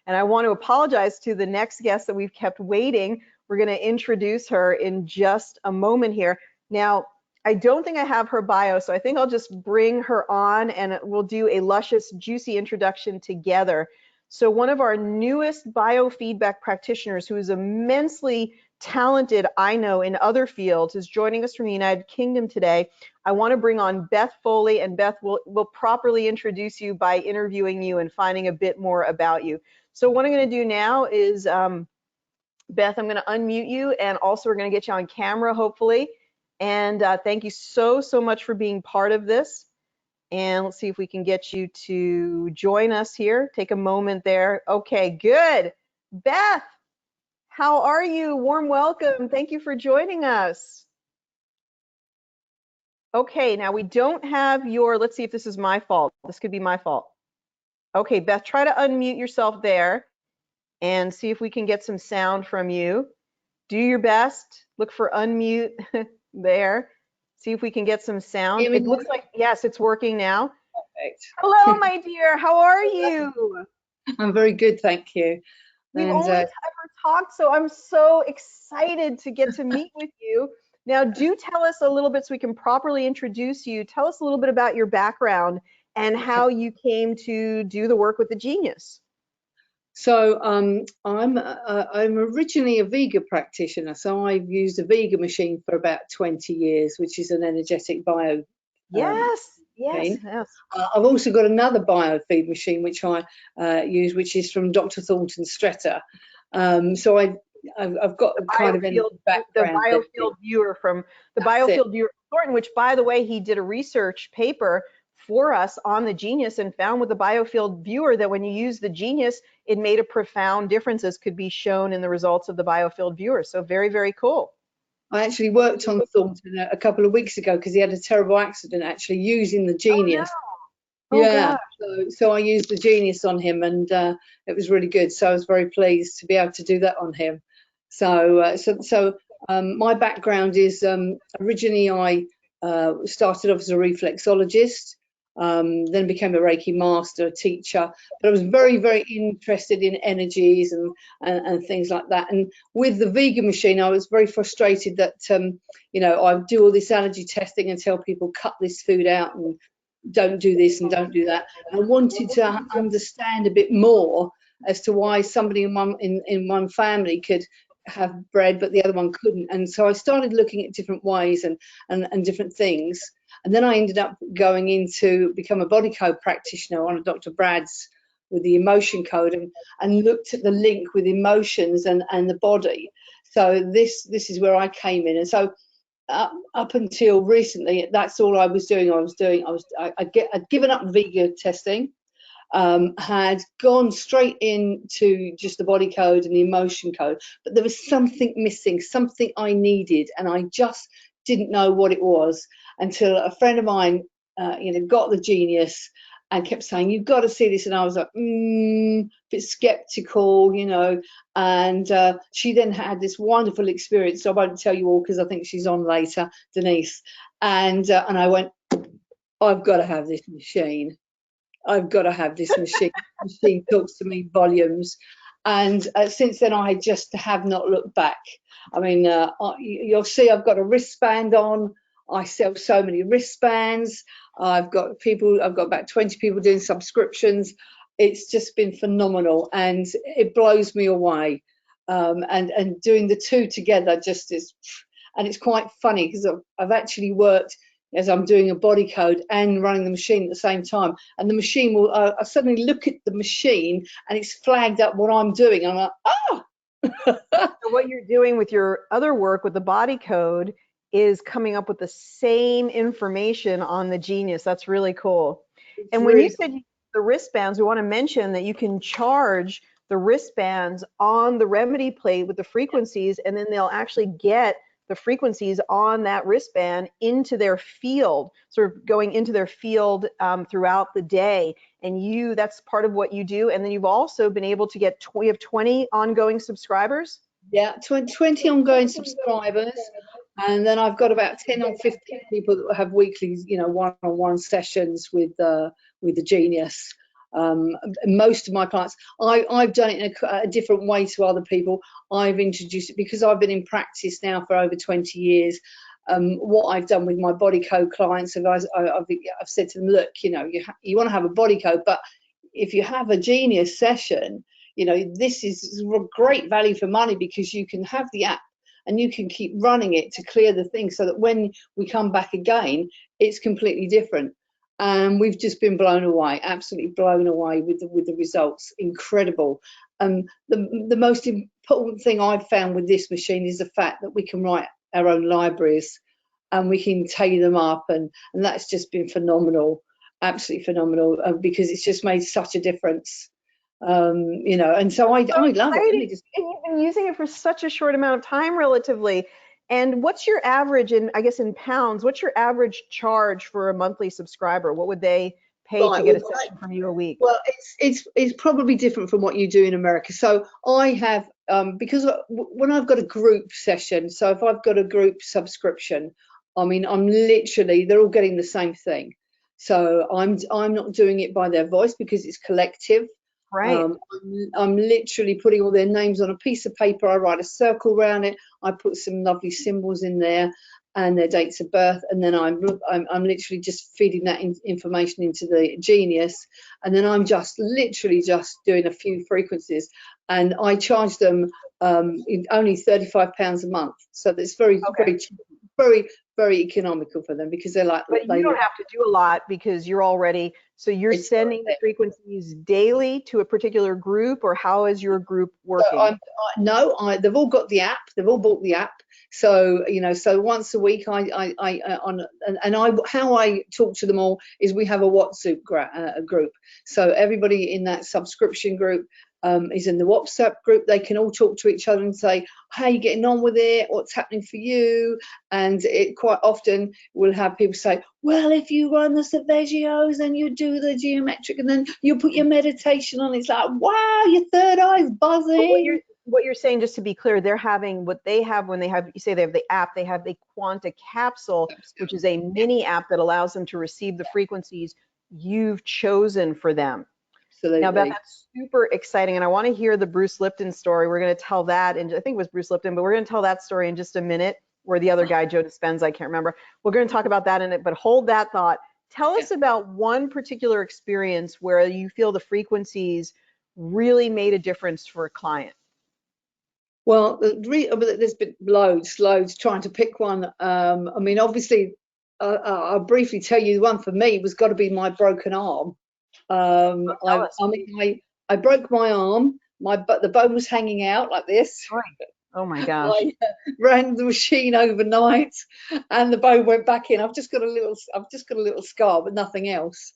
And I want to apologize to the next guest that we've kept waiting. We're going to introduce her in just a moment here. Now, I don't think I have her bio, so I think I'll just bring her on and we'll do a luscious, juicy introduction together. So one of our newest biofeedback practitioners who is immensely talented, I know, in other fields, is joining us from the United Kingdom today. I want to bring on Beth Foley, and Beth will properly introduce you by interviewing you and finding a bit more about you. So what I'm going to do now is, Beth, I'm going to unmute you, and also we're going to get you on camera, hopefully. And thank you so much for being part of this. And let's see if we can get you to join us here. Take a moment there. Okay, good. Beth, how are you? Warm welcome. Thank you for joining us. Okay, now we don't have your, let's see if this is my fault. This could be my fault. Okay, Beth, try to unmute yourself there and see if we can get some sound from you. Do your best. Look for unmute there. See if we can get some sound. It looks like, yes, it's working now. Perfect. Hello, my dear. How are you? I'm very good, thank you. We've only ever talked, so I'm so excited to get to meet with you. Now, do tell us a little bit so we can properly introduce you. Tell us a little bit about your background and how you came to do the work with the Genius. So I'm originally a Vega practitioner, so I've used a Vega machine for about 20 years, which is an energetic bio. Yes. I've also got another biofeed machine which I use, which is from Dr. Thornton Stretter. So I've got a kind of background. The biofield viewer from the biofield viewer Thornton, which, by the way, he did a research paper for us on the Genius and found with the biofield viewer that when you use the Genius, it made a profound difference, as could be shown in the results of the biofield viewer. So very, very cool. I actually worked on Thornton a couple of weeks ago because he had a terrible accident actually using the Genius. Oh, yeah. So I used the Genius on him, and it was really good. So I was very pleased to be able to do that on him. So my background is originally I started off as a reflexologist, then became a Reiki master, a teacher. But I was very, very interested in energies and things like that. And with the vegan machine, I was very frustrated that you know, I do all this allergy testing and tell people cut this food out and don't do this and don't do that. I wanted to understand a bit more as to why somebody in one family could have bread but the other one couldn't. And so I started looking at different ways and different things. And then I ended up going into become a body code practitioner on a Dr. Brad's with the emotion code, and looked at the link with emotions and the body. So this is where I came in. And so up until recently, that's all I was doing. I'd given up Vega testing, had gone straight into just the body code and the emotion code, but there was something missing, something I needed, and I just didn't know what it was until a friend of mine, you know, got the Genius and kept saying, "You've got to see this," and I was like, a bit skeptical, you know. And she then had this wonderful experience. So I won't tell you all because I think she's on later, Denise. And I went, "I've got to have this machine. I've got to have this machine." The machine talks to me volumes. And since then, I just have not looked back. I mean, you'll see I've got a wristband on. I sell so many wristbands. I've got about 20 people doing subscriptions. It's just been phenomenal, and it blows me away. And doing the two together just is, and it's quite funny because I've actually worked as I'm doing a body code and running the machine at the same time. And the machine will, I suddenly look at the machine and it's flagged up what I'm doing. I'm like, ah! So what you're doing with your other work with the body code is coming up with the same information on the Genius. That's really cool. And when you said the wristbands, we want to mention that you can charge the wristbands on the remedy plate with the frequencies, and then they'll actually get the frequencies on that wristband into their field, sort of going into their field throughout the day. And that's part of what you do. And then you've also been able to get, we have 20 ongoing subscribers? Yeah, 20 ongoing subscribers. And then I've got about 10 or 15 people that have weekly, you know, one-on-one sessions with the Genius. Most of my clients, I've done it in a different way to other people. I've introduced it because I've been in practice now for over 20 years. What I've done with my body code clients, I've said to them, look, you want to have a body code, but if you have a Genius session, this is great value for money, because you can have the app and you can keep running it to clear the thing, so that when we come back again, it's completely different. And we've just been blown away, absolutely blown away with the results. Incredible. The most important thing I've found with this machine is the fact that we can write our own libraries and we can tally them up, and that's just been phenomenal, absolutely phenomenal, because it's just made such a difference. And so I love it. Really. And you've been using it for such a short amount of time, relatively. And what's your average, in pounds, what's your average charge for a monthly subscriber? What would they pay to get a session from you a week? Well, it's probably different from what you do in America. So I have, because when I've got a group session, so if I've got a group subscription, I'm literally, they're all getting the same thing. So I'm not doing it by their voice, because it's collective. Right. I'm literally putting all their names on a piece of paper. I write a circle around it. I put some lovely symbols in there and their dates of birth, and then I'm literally just feeding that information into the Genius, and then I'm just literally just doing a few frequencies, and I charge them only £35 a month. So that's very cheap, very economical for them, because they're like. But you don't have to do a lot, because you're already, so you're sending the frequencies daily to a particular group, or how is your group working? So they've all got the app. They've all bought the app. So so once a week, how I talk to them all is we have a WhatsApp group. So everybody in that subscription group is in the WhatsApp group. They can all talk to each other and say, how are you getting on with it? What's happening for you? And it quite often will have people say, well, if you run the Cervegios and you do the geometric and then you put your meditation on, it's like, wow, your third eye's buzzing. What you're saying, just to be clear, they're having what they have when you say they have the app, they have the Quanta capsule, which is a mini app that allows them to receive the frequencies you've chosen for them. Absolutely. Now, Beth, that's super exciting, and I want to hear the Bruce Lipton story. We're going to tell that, and I think it was Bruce Lipton, but we're going to tell that story in just a minute, or the other guy, Joe Dispenza, I can't remember. We're going to talk about that in it, but hold that thought. Tell us about one particular experience where you feel the frequencies really made a difference for a client. Well, there's been loads, trying to pick one. Obviously, I'll briefly tell you, the one for me was got to be my broken arm. I broke my arm. The bone was hanging out like this. Right. Oh my gosh. I ran the machine overnight and the bone went back in. I've just got a little scar, but nothing else.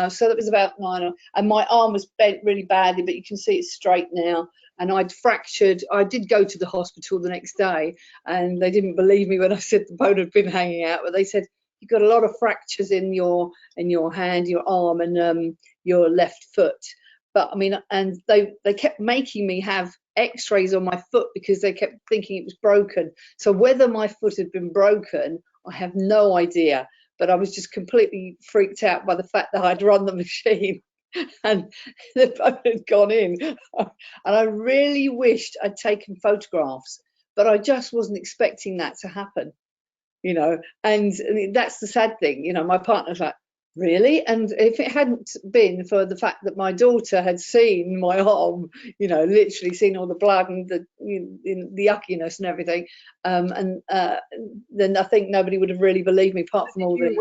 So that was about 9, and my arm was bent really badly, but you can see it's straight now. And I'd fractured. I did go to the hospital the next day, and they didn't believe me when I said the bone had been hanging out, but they said, you've got a lot of fractures in your hand, your arm, and your left foot. But and they kept making me have x-rays on my foot, because they kept thinking it was broken. So whether my foot had been broken, I have no idea. But I was just completely freaked out by the fact that I'd run the machine and the bone had gone in. And I really wished I'd taken photographs, but I just wasn't expecting that to happen. And that's the sad thing. My partner's like, really? And if it hadn't been for the fact that my daughter had seen my arm, literally seen all the blood and the yuckiness and everything, then I think nobody would have really believed me, apart from all the.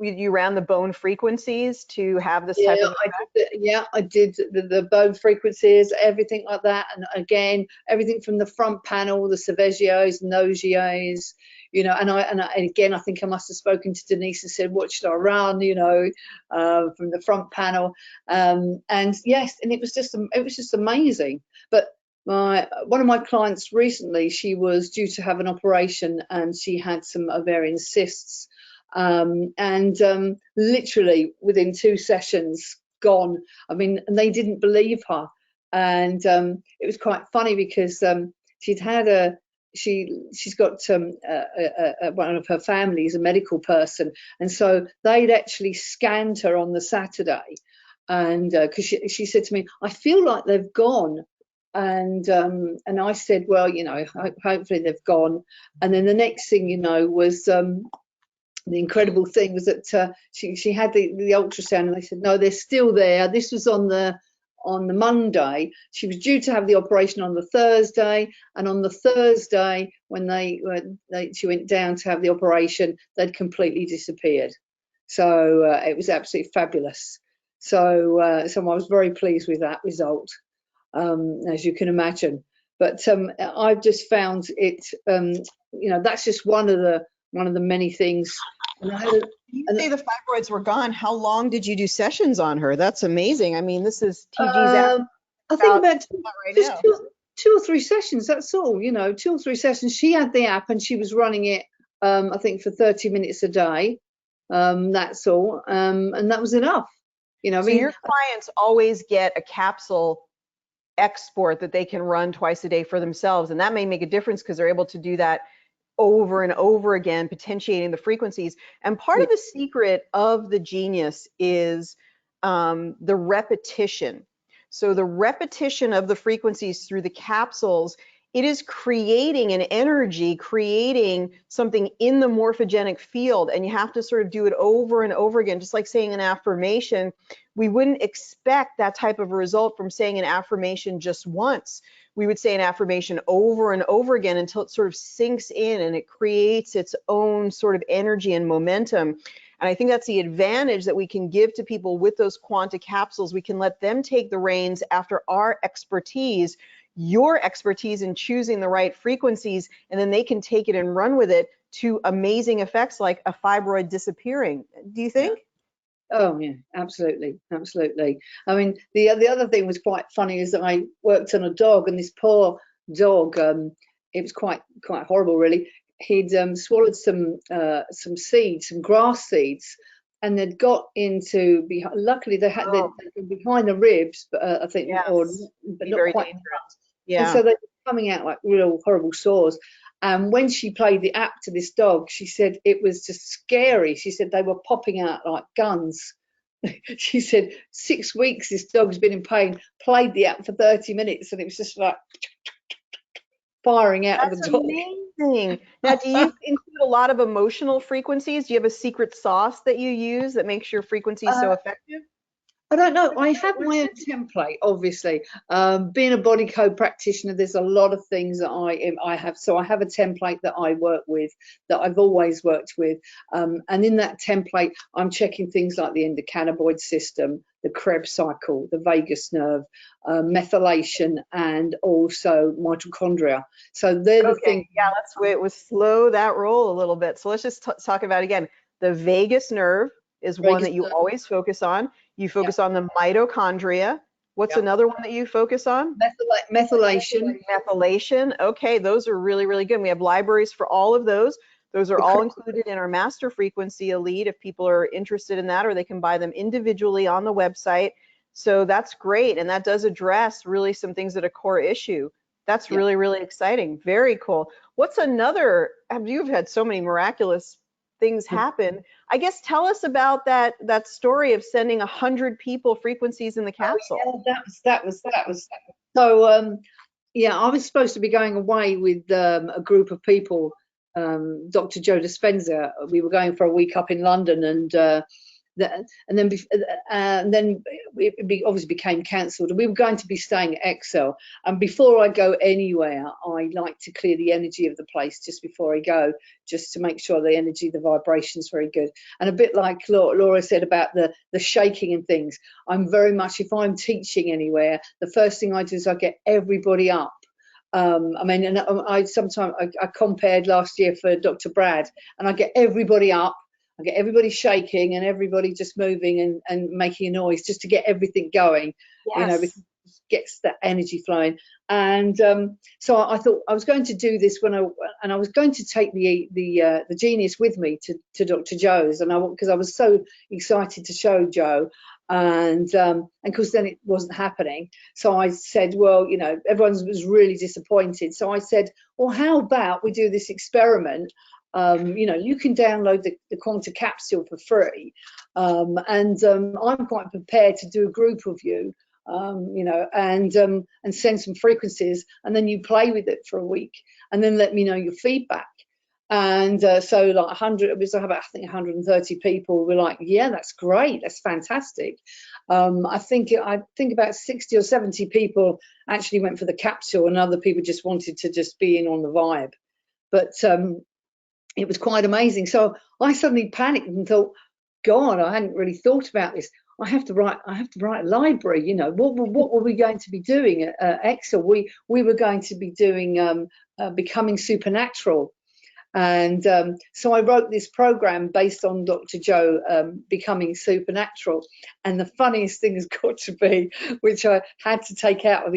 You ran the bone frequencies to have this type of effect? I did the bone frequencies, everything like that, and again, everything from the front panel, the Cervegios, Nogios. And again, I think I must have spoken to Denise and said, what should I run, from the front panel. And yes, and it was just amazing. But one of my clients recently, she was due to have an operation and she had some ovarian cysts. And literally within 2 sessions, gone. And they didn't believe her. And it was quite funny, because she'd had she's got one of her family is a medical person, and so they'd actually scanned her on the Saturday, and because she said to me, I feel like they've gone. And I said, well, you know, hopefully they've gone. And then the next thing, you know, was the incredible thing was that she had the ultrasound, and they said no, they're still there. This was on the Monday. She was due to have the operation on the Thursday, and on the Thursday when she went down to have the operation, they'd completely disappeared. So it was absolutely fabulous. So I was very pleased with that result, as you can imagine. But I've just found it, you know, that's just one of the many things. And You say the fibroids were gone. How long did you do sessions on her? That's amazing. I mean, this is TG's I think about right just now. two or three sessions. That's all, you know, 2 or 3 sessions. She had the app and she was running it, I think, for 30 minutes a day. That's all, and that was enough. You know, I So mean, your clients always get a capsule export that they can run twice a day for themselves, and that may make a difference because they're able to do that over and over again, potentiating the frequencies. And part yeah, of the secret of the genius is the repetition. So the repetition of the frequencies through the capsules, it is creating an energy, creating something in the morphogenic field, and you have to sort of do it over and over again, just like saying an affirmation. We wouldn't expect that type of result from saying an affirmation just once. We would say an affirmation over and over again until it sort of sinks in and it creates its own sort of energy and momentum. And I think that's the advantage that we can give to people with those quanta capsules. We can let them take the reins after our expertise, your expertise in choosing the right frequencies, and then they can take it and run with it to amazing effects like a fibroid disappearing. Do you think? oh yeah, absolutely, absolutely. I mean, the other thing was quite funny is that I worked on a dog, and this poor dog, it was quite horrible, really. He'd swallowed some seeds, some grass seeds, and they'd got into luckily they had Oh, they'd been behind the ribs, but I think, or yes. but Be not very quite. dangerous. And Yeah. so they were coming out like real horrible sores. And when she played the app to this dog, she said it was just scary. She said they were popping out like guns. She said 6 weeks this dog's been in pain, played the app for 30 minutes, and it was just like firing out of That's the dog. amazing. Now, do you include a lot of emotional frequencies? Do you have a secret sauce that you use that makes your frequencies so Uh, effective? I don't know. I have my own template, obviously. Being a body code practitioner, there's a lot of things that I have. So I have a template that I work with, that I've always worked with. And in that template, I'm checking things like the endocannabinoid system, the Krebs cycle, the vagus nerve, methylation, and also mitochondria. So they're the things. Okay, yeah, we'll slow that roll a little bit. So let's just talk about it again. The vagus nerve is one Vagus that you nerve, always focus on. You yeah, focus on the mitochondria. What's yeah. another one that you focus on? Methylation. Methylation. Okay, those are really, really good. We have libraries for all of those. Those are The all Krebs, included in our master frequency elite if people are interested in that, or they can buy them individually on the website. So that's great. And that does address really some things that are core issue. That's yeah. really, really exciting. Very cool. What's another, you've had so many miraculous things happen. I guess tell us about that story of sending 100 people frequencies in the Oh capsule. yeah, that was. So yeah, I was supposed to be going away with a group of people. Dr. Joe Dispenza. We were going for a week up in London, and then obviously became cancelled. And we were going to be staying at Excel. And before I go anywhere, I like to clear the energy of the place just before I go, just to make sure the energy, the vibration is very good. And a bit like Laura said about the shaking and things, I'm very much, if I'm teaching anywhere, the first thing I do is I get everybody up. I mean, and I sometimes I compared last year for Dr. Brad, and I get everybody up, I get everybody shaking and everybody just moving and making a noise just to get everything going, you know, because Yes. it gets that energy flowing. And so I thought I was going to do this and I was going to take the genius with me to Dr. Joe's, and because I was so excited to show Joe. And of course then it wasn't happening, so I said, well, you know, everyone was really disappointed, so I said, well, how about we do this experiment? You know, you can download the Quanta capsule for free, I'm quite prepared to do a group of you, and send some frequencies, and then you play with it for a week, and then let me know your feedback. And so like 100, it was about, I think 130 people were like, yeah, that's great, that's fantastic. I think about 60 or 70 people actually went for the capsule, and other people just wanted to just be in on the vibe. But it was quite amazing. So I suddenly panicked and thought, God, I hadn't really thought about this. I have to write a library. You know, what were we going to be doing at Excel? We were going to be doing becoming supernatural. And so I wrote this program based on Dr. Joe becoming supernatural. And the funniest thing has got to be, which I had to take out of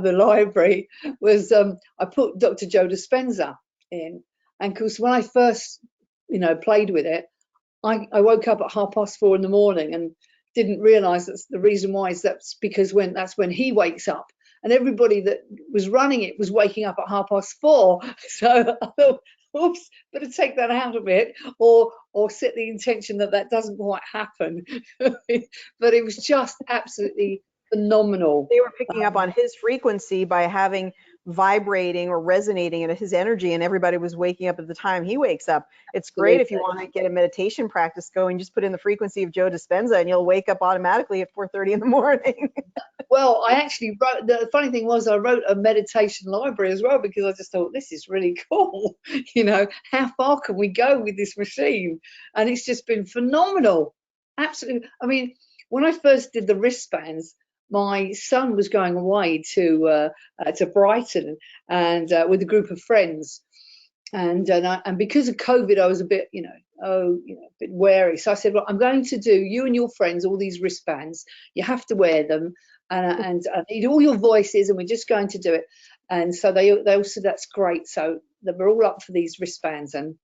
the library, was I put Dr. Joe Dispenza in. And of course, when I first, played with it, I woke up at 4:30 in the morning and didn't realise that's the reason why. That's because that's when he wakes up, and everybody that was running it was waking up at 4:30. So I thought, oops, better take that out of it, or set the intention that doesn't quite happen. But it was just absolutely phenomenal. They were picking up on his frequency by having vibrating or resonating in his energy, and everybody was waking up at the time he wakes up. It's great if you want to get a meditation practice going, just put in the frequency of Joe Dispenza and you'll wake up automatically at 4:30 in the morning. Well, I actually wrote, the funny thing was I wrote a meditation library as well, because I just thought, this is really cool. How far can we go with this machine? And it's just been phenomenal. Absolutely. I mean, when I first did the wristbands, my son was going away to Brighton and with a group of friends, and because of COVID, I was a bit, a bit wary. So I said, well, I'm going to do, you and your friends, all these wristbands. You have to wear them, and I need all your voices, and we're just going to do it. And so they all said, that's great. So they were all up for these wristbands, and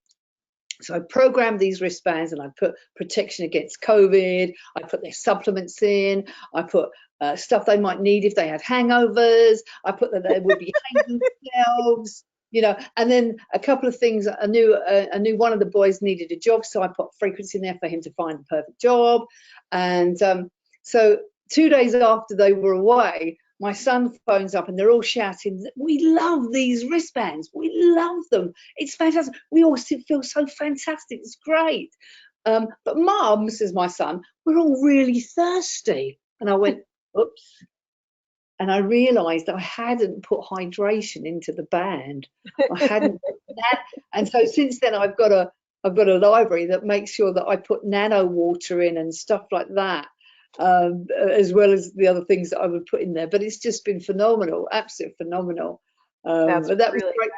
so I programmed these wristbands, and I put protection against COVID. I put their supplements in. I put stuff they might need if they had hangovers. I put that they would be hanging themselves, and then a couple of things. I knew one of the boys needed a job, so I put frequency in there for him to find the perfect job. And so 2 days after they were away, my son phones up and they're all shouting, we love these wristbands. We love them. It's fantastic. We all feel so fantastic. It's great. But Mum, says my son, we're all really thirsty. And I went, oops. And I realised I hadn't put hydration into the band. I hadn't put that. And so since then I've got a library that makes sure that I put nano water in and stuff like that. As well as the other things that I would put in there, but it's just been phenomenal, absolutely phenomenal. That's but that really was great.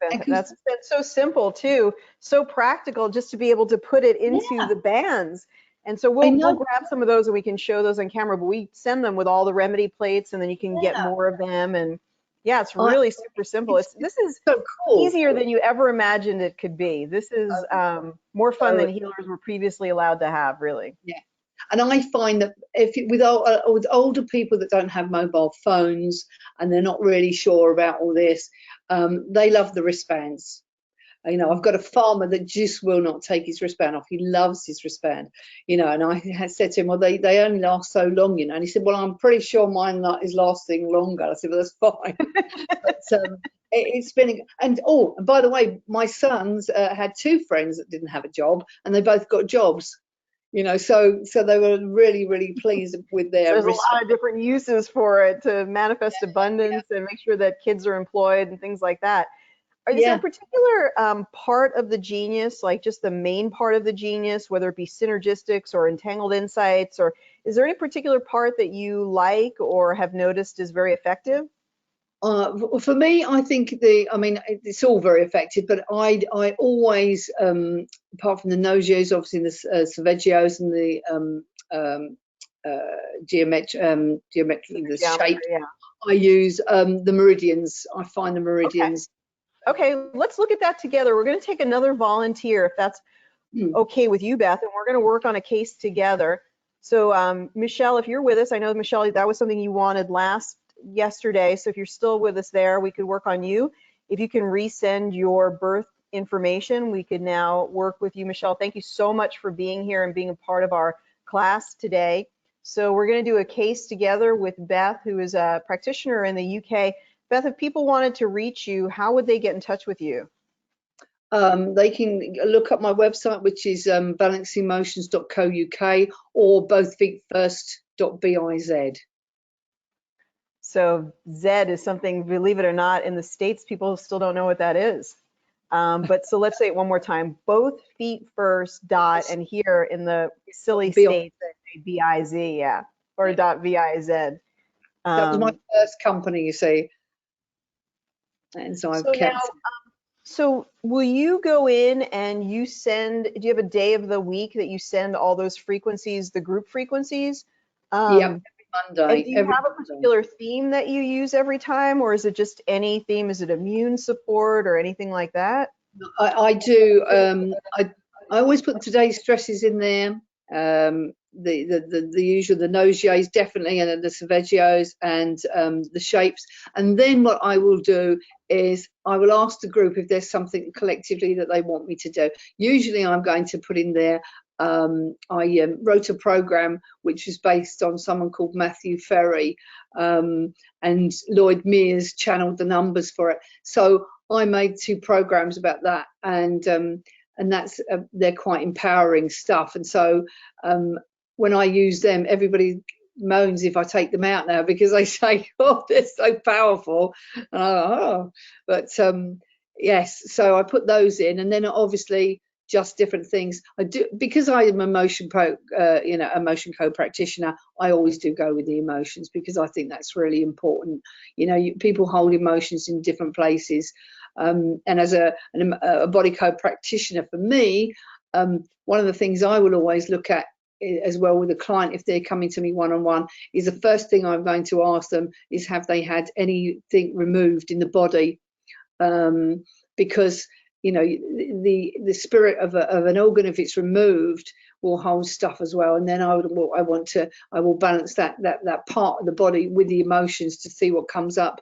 fantastic. That's so simple too, so practical, just to be able to put it into the bands. And so we'll grab some of those and we can show those on camera, but we send them with all the remedy plates, and then you can get more of them. And yeah, it's really super simple. This is so cool. Easier than you ever imagined it could be. This is more fun than healers were previously allowed to have, really. Yeah. And I find that with older people that don't have mobile phones and they're not really sure about all this, they love the wristbands. I've got a farmer that just will not take his wristband off. He loves his wristband, and I had said to him, well, they only last so long, and he said, well, I'm pretty sure mine is lasting longer. I said, well, that's fine. But it's been, and by the way, my sons had 2 friends that didn't have a job, and they both got jobs. So they were really, really pleased with their. There's a lot of different uses for it to manifest abundance and make sure that kids are employed and things like that. Is there a particular part of the genius, like just the main part of the genius, whether it be synergistics or entangled insights, or is there any particular part that you like or have noticed is very effective? For me, I think it's all very effective, but I always, apart from the Nogios, obviously the Cervegios and the geometrically the shape, I use the meridians. I find the meridians. Okay, let's look at that together. We're going to take another volunteer, if that's okay with you, Beth, and we're going to work on a case together. So Michelle, if you're with us, I know, Michelle, that was something you wanted yesterday. So if you're still with us there, we could work on you. If you can resend your birth information, we could now work with you. Michelle, thank you so much for being here and being a part of our class today. So we're going to do a case together with Beth, who is a practitioner in the UK. Beth, if people wanted to reach you, how would they get in touch with you? They can look up my website, which is balancingmotions.co.uk, or bothfeetfirst.biz. So Z is something, believe it or not, in the States, people still don't know what that is. But so let's say it one more time, both feet first dot, and here in the silly States, BIZ, yeah, or dot VIZ. That was my first company, you see. And so I've kept. Now, so will you go in and you send, do you have a day of the week that you send all those frequencies, the group frequencies? Yeah, every Monday. And do you have a particular theme that you use every time, or is it just any theme? Is it immune support or anything like that? I do. I always put today's stresses in there. The usual, the nogies definitely, and then the cerveggios and the shapes. And then what I will do is I will ask the group if there's something collectively that they want me to do. Usually I'm going to put in there, I wrote a program which is based on someone called Matthew Ferry, and Lloyd Mears channeled the numbers for it. So I made 2 programs about that, and that's they're quite empowering stuff. And so when I use them, everybody moans if I take them out now, because they say, "Oh, they're so powerful." And but yes, so I put those in, and then obviously just different things. I do, because I am a emotion emotion code practitioner. I always do go with the emotions, because I think that's really important. People hold emotions in different places. And as a body code practitioner, for me, one of the things I will always look at as well with a client, if they're coming to me one-on-one, is the first thing I'm going to ask them is, have they had anything removed in the body? Because the spirit of an organ, if it's removed, will hold stuff as well. And then I will balance that part of the body with the emotions to see what comes up.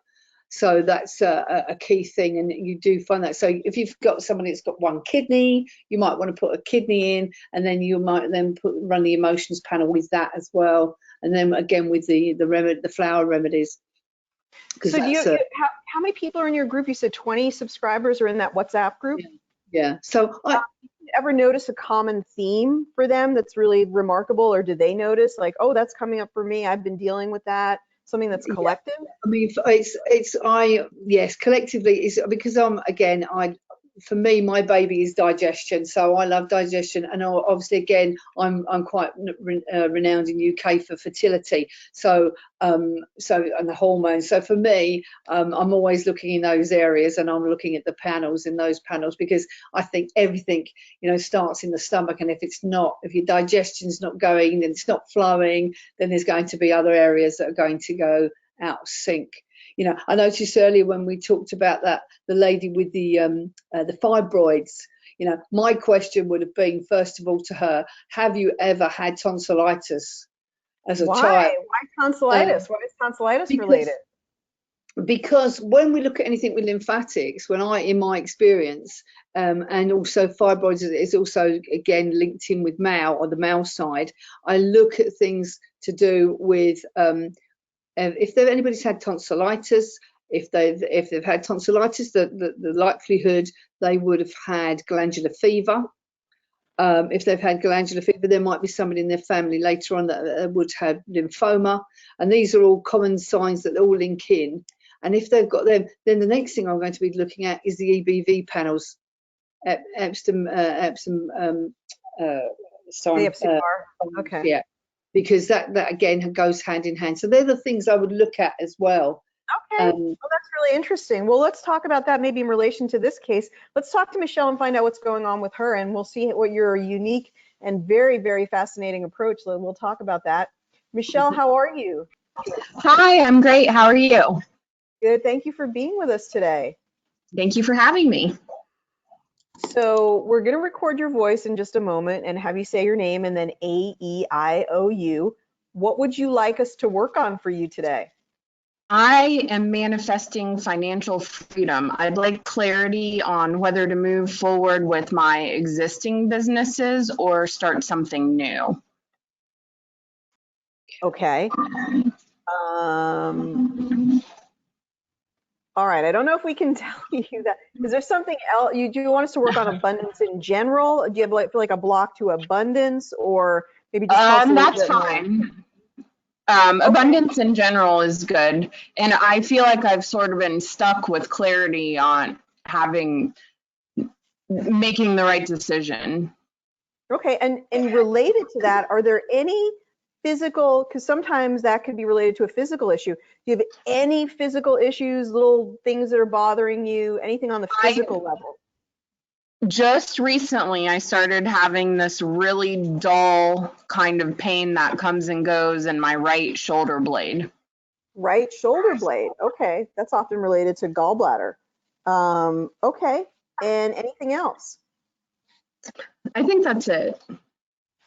So that's a key thing, and you do find that. So if you've got somebody that's got 1 kidney, you might want to put a kidney in, and then you might then run the emotions panel with that as well, and then again with the flower remedies. So how many people are in your group? You said 20 subscribers are in that WhatsApp group? Yeah. So did you ever notice a common theme for them that's really remarkable, or did they notice, like, oh, that's coming up for me, I've been dealing with that? Something that's collective? Yeah. I mean, yes, collectively, is because for me, my baby is digestion, so I love digestion, and obviously, again, I'm quite renowned in UK for fertility, so and the hormones. So for me, I'm always looking in those areas, and I'm looking at the panels in those panels, because I think everything starts in the stomach, and if your digestion's not going, and it's not flowing, then there's going to be other areas that are going to go out of sync. I noticed earlier when we talked about that, the lady with the fibroids, my question would have been, first of all, to her, have you ever had tonsillitis as a child? Why tonsillitis? Why is tonsillitis related? Because when we look at anything with lymphatics, in my experience, and also fibroids is also, again, linked in with male, or the male side, I look at things to do with if anybody's had tonsillitis, if they've had tonsillitis, the likelihood they would have had glandular fever. If they've had glandular fever, there might be somebody in their family later on that would have lymphoma, and these are all common signs that all link in. And if they've got them, then the next thing I'm going to be looking at is the EBV panels, Epstein. Okay. Yeah. Because that again goes hand in hand. So they're the things I would look at as well. Okay, well, that's really interesting. Well, let's talk about that maybe in relation to this case. Let's talk to Michelle and find out what's going on with her, and we'll see what your unique and very, very fascinating approach. We'll talk about that. Michelle, how are you? Hi, I'm great. How are you? Good. Thank you for being with us today. Thank you for having me. So we're going to record your voice in just a moment and have you say your name and then AEIOU. What would you like us to work on for you today? I am manifesting financial freedom. I'd like clarity on whether to move forward with my existing businesses or start something new. Okay. All right. I don't know if we can tell you that. Is there something else? Do you want us to work on abundance in general? Do you have like a block to abundance, or maybe just tell us a little That's bit more? fine. Okay. Abundance in general is good. And I feel like I've sort of been stuck with clarity on making the right decision. Okay. And related to that, are there any physical, because sometimes that could be related to a physical issue. Do you have any physical issues, little things that are bothering you, anything on the physical level? Just recently, I started having this really dull kind of pain that comes and goes in my right shoulder blade. Right shoulder blade. Okay. That's often related to gallbladder. Okay. And anything else? I think that's it.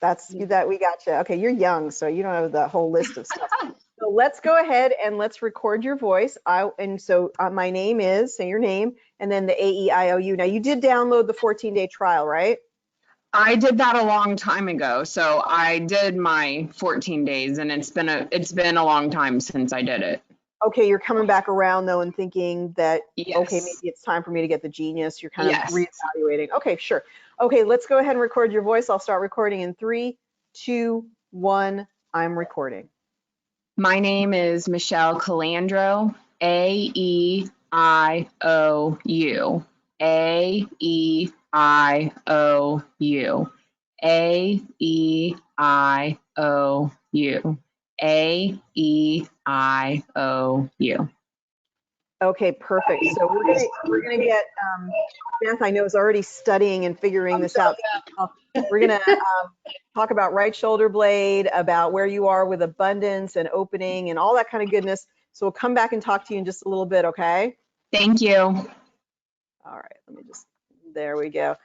That's that we got you. Okay, you're young, so you don't have the whole list of stuff. So let's go ahead and let's record your voice. My name is, say your name, and then the AEIOU. Now you did download the 14-day trial, right? I did that a long time ago. So I did my 14 days, and it's been a long time since I did it. Okay, you're coming back around though and thinking that, Yes. Okay, maybe it's time for me to get the Genius. You're kind of Yes. reevaluating. Okay, sure. Okay, let's go ahead and record your voice. I'll start recording in 3, 2, 1. I'm recording. My name is Michelle Calandro, AEIOU. AEIOU. AEIOU. AEIOU. Okay, perfect. So we're gonna get Beth, I know, is already studying and figuring this out. We're gonna talk about right shoulder blade, about where you are with abundance and opening and all that kind of goodness. So we'll come back and talk to you in just a little bit, okay? Thank you. All right, there we go.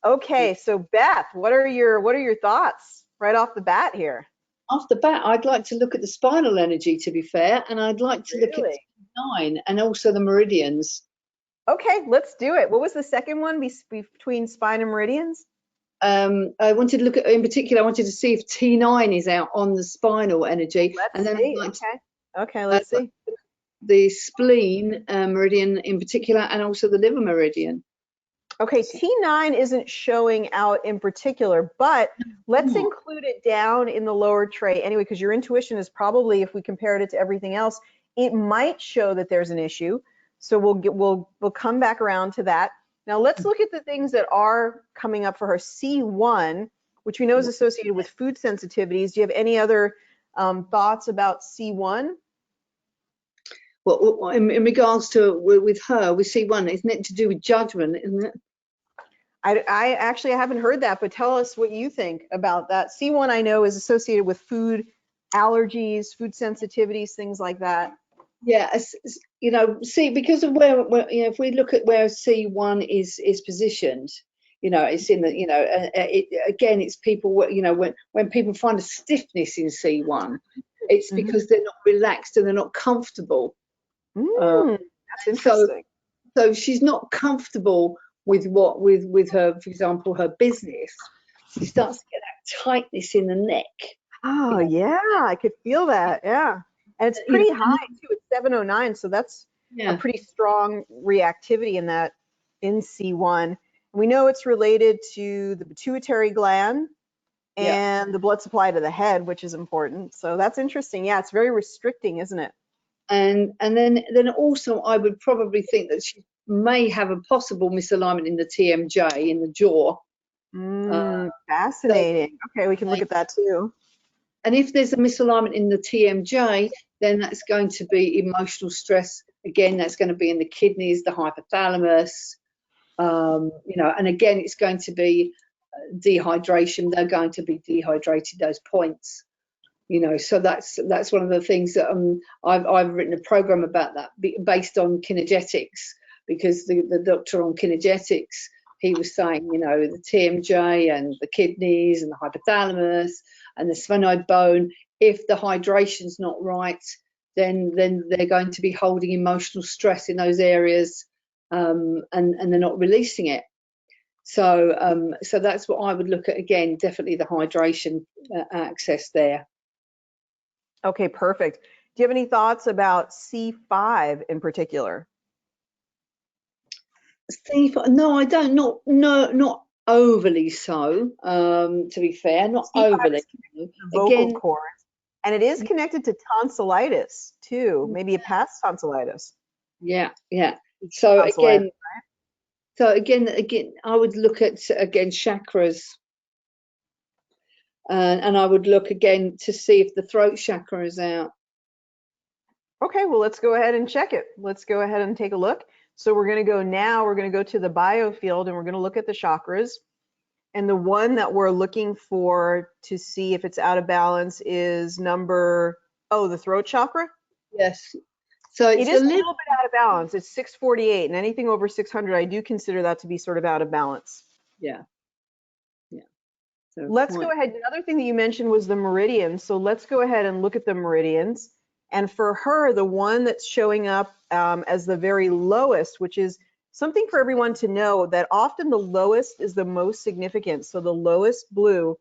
Okay, so Beth, what are your thoughts right off the bat here? Off the bat, I'd like to look at the spinal energy, to be fair, and I'd like to look at 9 and also the meridians. Okay, let's do it. What was the second one between spine and meridians? I wanted to look at, in particular, I wanted to see if T9 is out on the spinal energy. Let's see. Okay, let's see. The spleen meridian in particular, and also the liver meridian. Okay, T9 isn't showing out in particular, but let's include it down in the lower tray anyway, because your intuition is probably, if we compared it to everything else, it might show that there's an issue. So we'll come back around to that. Now let's look at the things that are coming up for her. C1, which we know is associated with food sensitivities. Do you have any other thoughts about C1? Well, in regards to with her, with C1, isn't it to do with judgment, isn't it? I actually haven't heard that, but tell us what you think about that. C1 I know is associated with food allergies, food sensitivities, things like that. Yeah, see, because of where if we look at where C1 is positioned, it's in the, it's people, when people find a stiffness in C1, it's because they're not relaxed and they're not comfortable. That's interesting. So she's not comfortable with with her, for example, her business. She starts to get that tightness in the neck. Oh yeah, I could feel that. Yeah, and it's pretty high too. It's 709, so that's a pretty strong reactivity in C1. We know it's related to the pituitary gland and the blood supply to the head, which is important. So that's interesting. Yeah, it's very restricting, isn't it? And then also I would probably think that she may have a possible misalignment in the TMJ in the jaw. Fascinating. Okay, we can look at that too. And if there's a misalignment in the TMJ, then that's going to be emotional stress. Again, that's going to be in the kidneys, the hypothalamus, and again, it's going to be dehydration. They're going to be dehydrated, those points. So that's one of the things that I've written a program about that based on kinergetics, because the doctor on kinergetics, he was saying, the TMJ and the kidneys and the hypothalamus and the sphenoid bone, if the hydration's not right, then they're going to be holding emotional stress in those areas, and they're not releasing it. So so that's what I would look at again. Definitely the hydration access there. Okay, perfect. Do you have any thoughts about C5 in particular? Steve, no, I don't. Not overly so. To be fair, not C5 overly. is connected to the vocal Again, cords, and it is connected to tonsillitis too, maybe a past tonsillitis. yeah. So Tonsillitis. again, I would look at chakras, and I would look again to see if the throat chakra is out. Okay, well, let's go ahead and check it. Let's go ahead and take a look. So we're going to go now, we're going to go to the biofield and we're going to look at the chakras. And the one that we're looking for to see if it's out of balance is the throat chakra. Yes. So It is a little bit out of balance. It's 648, and anything over 600, I do consider that to be sort of out of balance. Yeah. So Let's go ahead. Another thing that you mentioned was the meridians. So let's go ahead and look at the meridians. And for her, the one that's showing up as the very lowest, which is something for everyone to know, that often the lowest is the most significant. So the lowest blue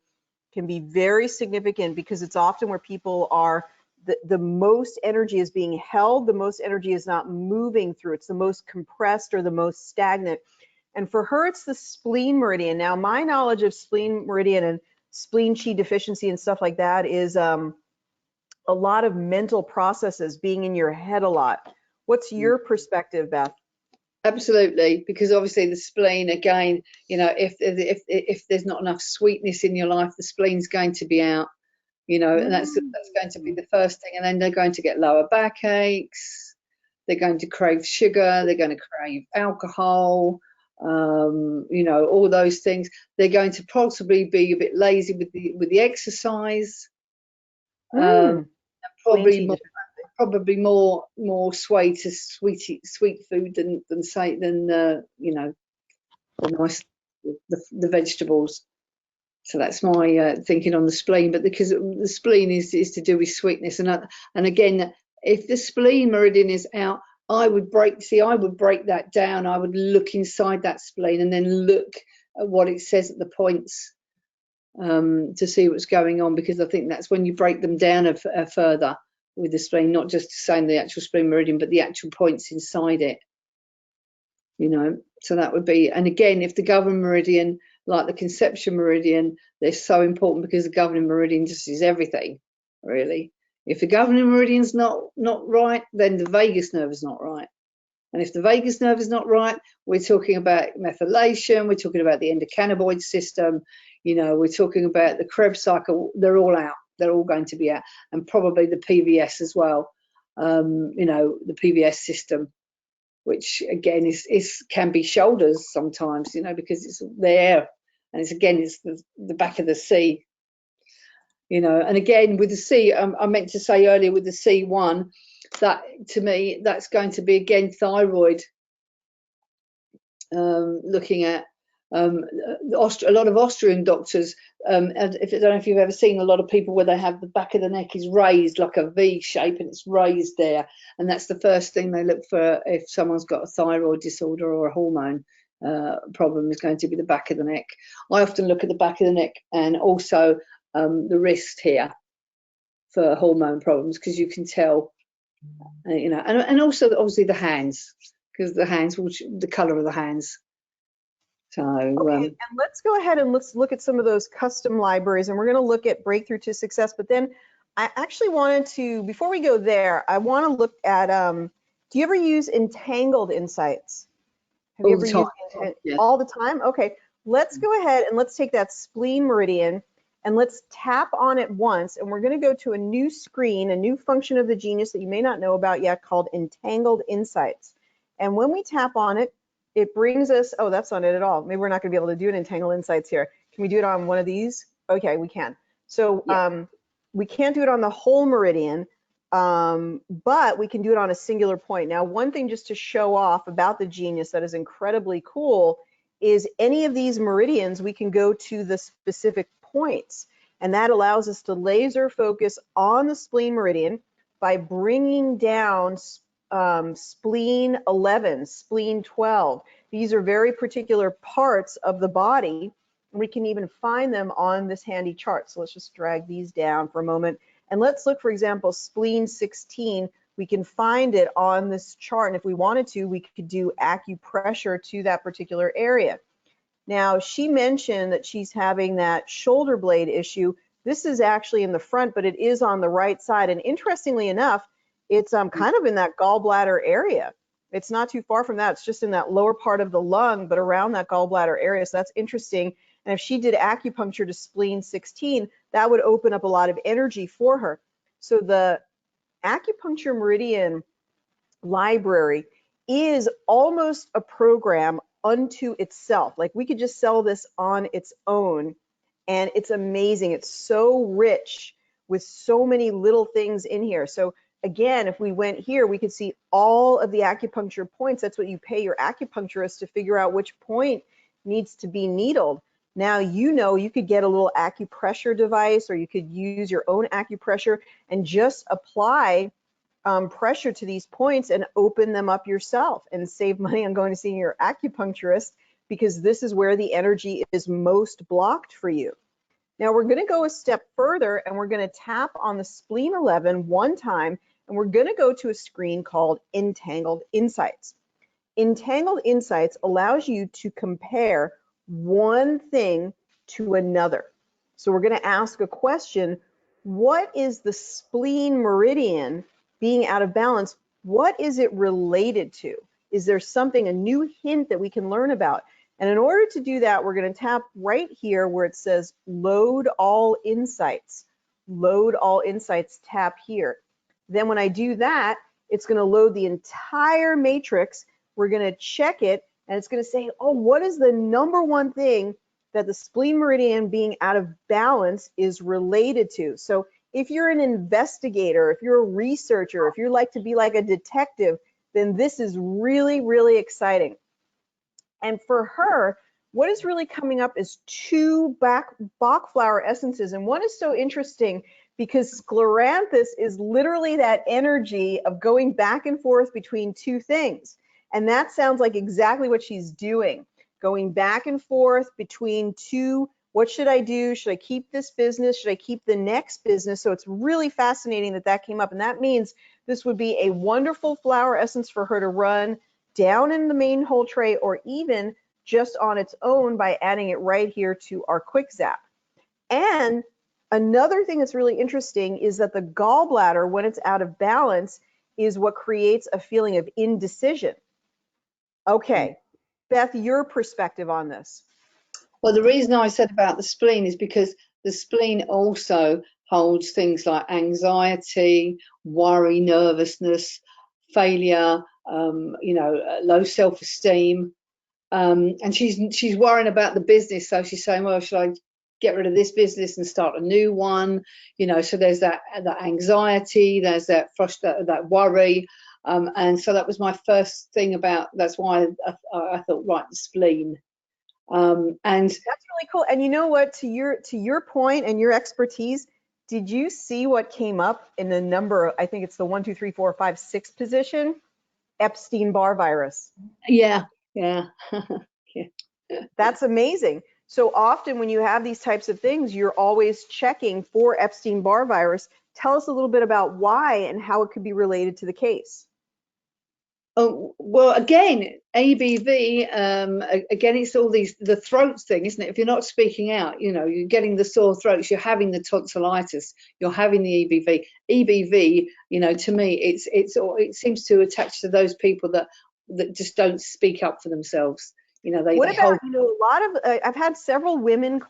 can be very significant because it's often where people are, the most energy is being held, the most energy is not moving through. It's the most compressed or the most stagnant. And for her, it's the spleen meridian. Now, my knowledge of spleen meridian and spleen chi deficiency and stuff like that is a lot of mental processes, being in your head a lot. What's your perspective, Beth? Absolutely, because obviously the spleen, again, if there's not enough sweetness in your life, the spleen's going to be out, and that's going to be the first thing. And then they're going to get lower backaches. They're going to crave sugar. They're going to crave alcohol. All those things. They're going to possibly be a bit lazy with the exercise. Probably more sway to sweet food than the vegetables. So that's my thinking on the spleen. But because the spleen is to do with sweetness, and again, if the spleen meridian is out, I would break that down. I would look inside that spleen and then look at what it says at the points to see what's going on, because I think that's when you break them down further with the spleen, not just saying the actual spleen meridian, but the actual points inside it. So that would be, and again, if the governing meridian, like the conception meridian, they're so important because the governing meridian just is everything, really. If the governing meridian's not right, then the vagus nerve is not right. And if the vagus nerve is not right, we're talking about methylation, we're talking about the endocannabinoid system, we're talking about the Krebs cycle. They're all out. They're all going to be out. And probably the PVS as well, the PVS system, which again can be shoulders sometimes, because it's there. And it's the back of the C. And again with the C, I meant to say earlier with the C1, that to me that's going to be again thyroid. Looking at a lot of Austrian doctors, and I don't know if you've ever seen a lot of people where they have the back of the neck is raised like a V shape and it's raised there, and that's the first thing they look for if someone's got a thyroid disorder or a hormone problem, is going to be the back of the neck. I often look at the back of the neck and also the wrist here for hormone problems, because you can tell, and also obviously the hands, because the color of the hands. So okay, and let's go ahead and let's look at some of those custom libraries, and we're going to look at Breakthrough to Success. But then I actually wanted to, before we go there, I want to look at, do you ever use Entangled Insights? Have you ever used all the time? Okay, let's go ahead and let's take that spleen meridian and let's tap on it once, and we're going to go to a new screen, a new function of the Genius that you may not know about yet, called Entangled Insights. And when we tap on it, it brings us, oh, that's not it at all. Maybe we're not going to be able to do an Entangled Insights here. Can we do it on one of these? Okay, we can. So we can't do it on the whole meridian, but we can do it on a singular point. Now, one thing just to show off about the Genius that is incredibly cool is any of these meridians, we can go to the specific points. And that allows us to laser focus on the spleen meridian. by bringing down spleen 11, spleen 12. These are very particular parts of the body. We can even find them on this handy chart. So let's just drag these down for a moment. And let's look, for example, spleen 16. We can find it on this chart. And if we wanted to, we could do acupressure to that particular area. Now, she mentioned that she's having that shoulder blade issue. This is actually in the front, but it is on the right side. And interestingly enough, it's kind of in that gallbladder area. It's not too far from that. It's just in that lower part of the lung, but around that gallbladder area. So that's interesting. And if she did acupuncture to spleen 16, that would open up a lot of energy for her. So the acupuncture meridian library is almost a program unto itself. Like we could just sell this on its own, and it's amazing. It's so rich with so many little things in here. So again, if we went here, we could see all of the acupuncture points. That's what you pay your acupuncturist to figure out which point needs to be needled. Now, you know, you could get a little acupressure device, or you could use your own acupressure and just apply pressure to these points and open them up yourself and save money on going to see your acupuncturist, because this is where the energy is most blocked for you. Now we're going to go a step further, and we're going to tap on the spleen 11 one time, and we're going to go to a screen called Entangled Insights. Entangled Insights allows you to compare one thing to another. So we're going to ask a question: what is the spleen meridian being out of balance? What is it related to? Is there something, a new hint that we can learn about? And in order to do that, we're going to tap right here where it says Load All Insights. Load All Insights, tap here. Then when I do that, it's going to load the entire matrix. We're going to check it, and it's going to say, oh, what is the number one thing that the spleen meridian being out of balance is related to? So if you're an investigator, if you're a researcher, if you like to be like a detective, then this is really, really exciting. And for her, what is really coming up is two Bach flower essences. And one is so interesting because scleranthus is literally that energy of going back and forth between two things. And that sounds like exactly what she's doing, going back and forth between two. What should I do? Should I keep this business? Should I keep the next business? So it's really fascinating that that came up. And that means this would be a wonderful flower essence for her to run down in the main whole tray, or even just on its own by adding it right here to our quick zap. And another thing that's really interesting is that the gallbladder, when it's out of balance, is what creates a feeling of indecision. Okay, Beth, your perspective on this. Well, the reason I said about the spleen is because the spleen also holds things like anxiety, worry, nervousness, failure, low self-esteem. And she's worrying about the business. So she's saying, well, should I get rid of this business and start a new one? So there's that anxiety, there's that worry. And so that was my first thing about, that's why I thought, right, the spleen. And that's really cool. And you know what, to your point and your expertise, did you see what came up in the number? I think it's the 1, 2, 3, 4, 5, 6 position. Epstein-Barr virus. Yeah. That's amazing. So often when you have these types of things, you're always checking for Epstein-Barr virus. Tell us a little bit about why and how it could be related to the case. Oh, well, again, ABV, again, it's all the throat thing, isn't it? If you're not speaking out, you're getting the sore throats, you're having the tonsillitis, you're having the EBV. EBV, to me, it seems to attach to those people that just don't speak up for themselves. What about, a lot of, I've had several women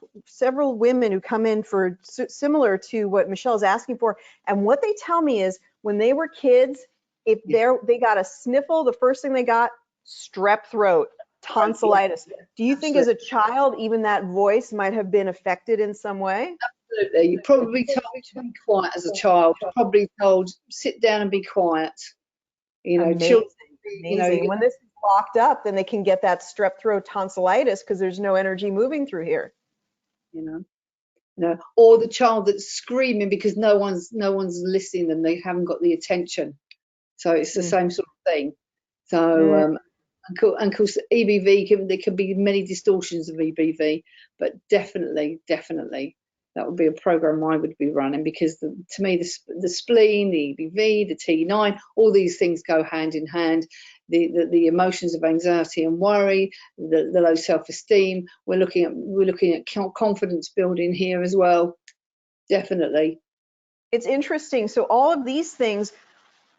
who come in for similar to what Michelle's asking for. And what they tell me is when they were kids, if they got a sniffle, the first thing they got, strep throat, tonsillitis. Do you think as a child, even that voice might have been affected in some way? Absolutely. You're probably told to be quiet as a child. Probably told, sit down and be quiet. Amazing. Children, when this is locked up, then they can get that strep throat tonsillitis because there's no energy moving through here. or the child that's screaming because no one's listening and they haven't got the attention. So it's the same sort of thing. So and of course EBV, there can be many distortions of EBV, but definitely that would be a program I would be running, because to me the spleen, the EBV, the T9, all these things go hand in hand. The emotions of anxiety and worry, the low self-esteem. We're looking at confidence building here as well. Definitely. It's interesting. So all of these things,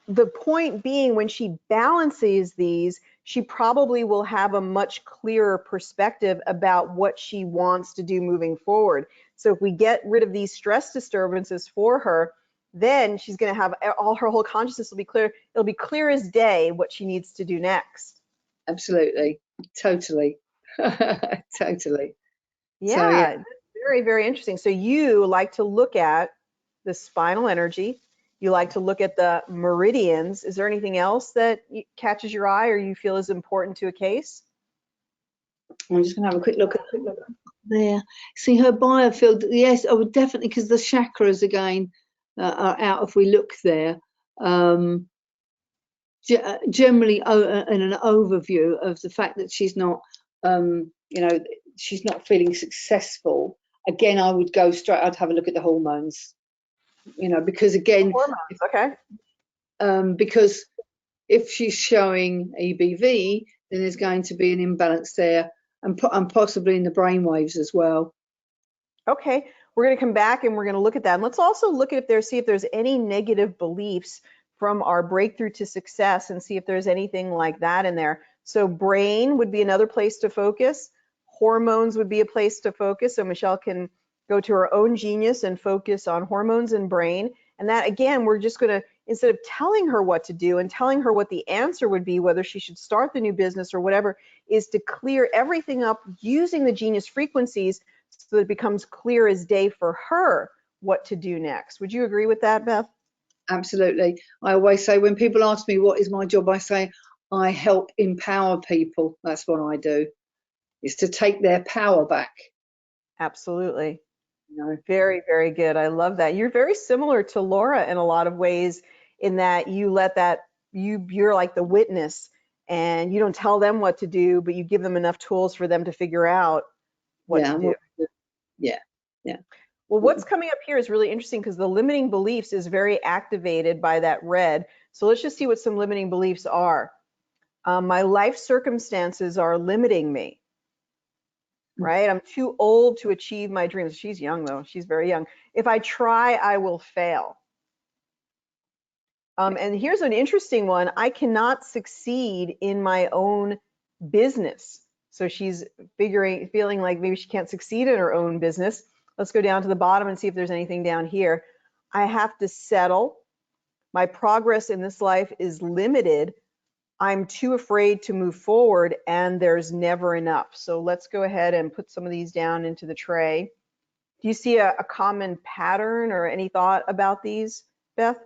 the point being, when she balances these, she probably will have a much clearer perspective about what she wants to do moving forward. So if we get rid of these stress disturbances for her, then she's going to have her whole consciousness will be clear. It'll be clear as day what she needs to do next. Absolutely. Totally. Totally. Yeah, so, yeah. That's very, very interesting. So you like to look at the spinal energy. You like to look at the meridians. Is there anything else that catches your eye or you feel is important to a case? I'm just going to have a quick look at there. See her biofield. Yes, I would definitely, because the chakras again are out if we look there. Generally, in an overview of the fact that she's not, she's not feeling successful. Again, I would go straight. I'd have a look at the hormones. Because again, hormones, okay. Because if she's showing EBV, then there's going to be an imbalance there, and possibly in the brain waves as well. Okay, we're going to come back and we're going to look at that. And let's also look at see if there's any negative beliefs from our breakthrough to success, and see if there's anything like that in there. So brain would be another place to focus. Hormones would be a place to focus. So Michelle can go to her own genius and focus on hormones and brain. And that, again, we're just going to, instead of telling her what to do and telling her what the answer would be, whether she should start the new business or whatever, is to clear everything up using the genius frequencies so that it becomes clear as day for her what to do next. Would you agree with that, Beth? Absolutely. I always say, when people ask me what is my job, I say I help empower people. That's what I do, is to take their power back. Absolutely. Very, very good. I love that. You're very similar to Laura in a lot of ways, in that you let you're like the witness, and you don't tell them what to do, but you give them enough tools for them to figure out what to do. Yeah. Well, what's coming up here is really interesting, because the limiting beliefs is very activated by that red. So let's just see what some limiting beliefs are. My life circumstances are limiting me. Right? I'm too old to achieve my dreams. She's young, though. She's very young. If I try, I will fail. And here's an interesting one. I cannot succeed in my own business. So she's feeling like maybe she can't succeed in her own business. Let's go down to the bottom and see if there's anything down here. I have to settle. My progress in this life is limited. I'm too afraid to move forward, and there's never enough. So let's go ahead and put some of these down into the tray. Do you see a common pattern or any thought about these, Beth?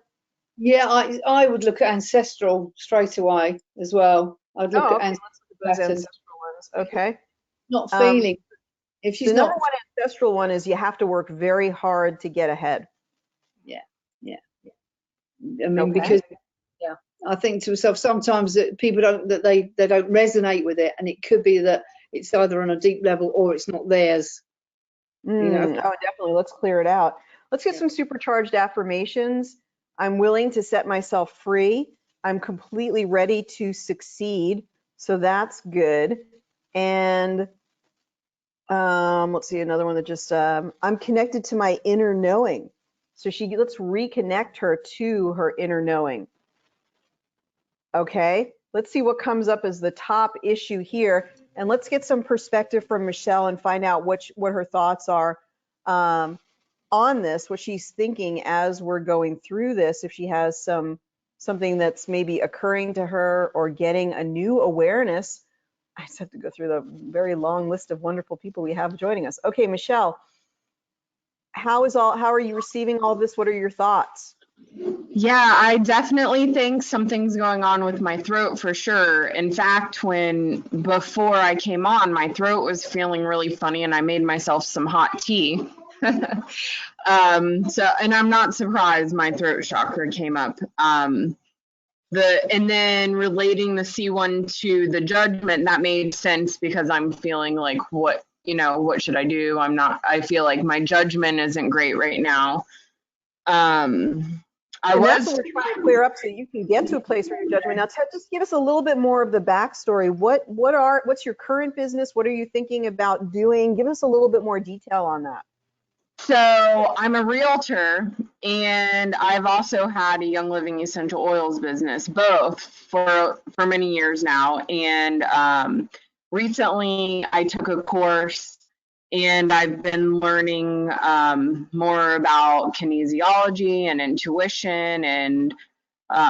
Yeah, I would look at ancestral straight away as well. I'd look at ancestral ones. Okay. Not feeling. If she's the number one ancestral one is you have to work very hard to get ahead. Yeah. I mean, because I think to myself sometimes that people they don't resonate with it, and it could be that it's either on a deep level or it's not theirs. Oh, definitely. Let's clear it out. Let's get some supercharged affirmations. I'm willing to set myself free. I'm completely ready to succeed. So that's good. And let's see, another one that just, I'm connected to my inner knowing. So let's reconnect her to her inner knowing. Okay, let's see what comes up as the top issue here. And let's get some perspective from Michelle and find out what her thoughts are on this, what she's thinking as we're going through this, if she has something that's maybe occurring to her or getting a new awareness. I just have to go through the very long list of wonderful people we have joining us. Okay, Michelle, how are you receiving all this? What are your thoughts? Yeah, I definitely think something's going on with my throat for sure. In fact, before I came on, my throat was feeling really funny and I made myself some hot tea. And I'm not surprised my throat chakra came up. And then relating the C1 to the judgment, that made sense because I'm feeling like, what should I do? I feel like my judgment isn't great right now. And that's what we're trying to clear up so you can get to a place where your judgment. Now, Ted, just give us a little bit more of the backstory. What's your current business? What are you thinking about doing? Give us a little bit more detail on that. So I'm a realtor, and I've also had a Young Living essential oils business, both for many years now. And recently I took a course, and I've been learning more about kinesiology and intuition and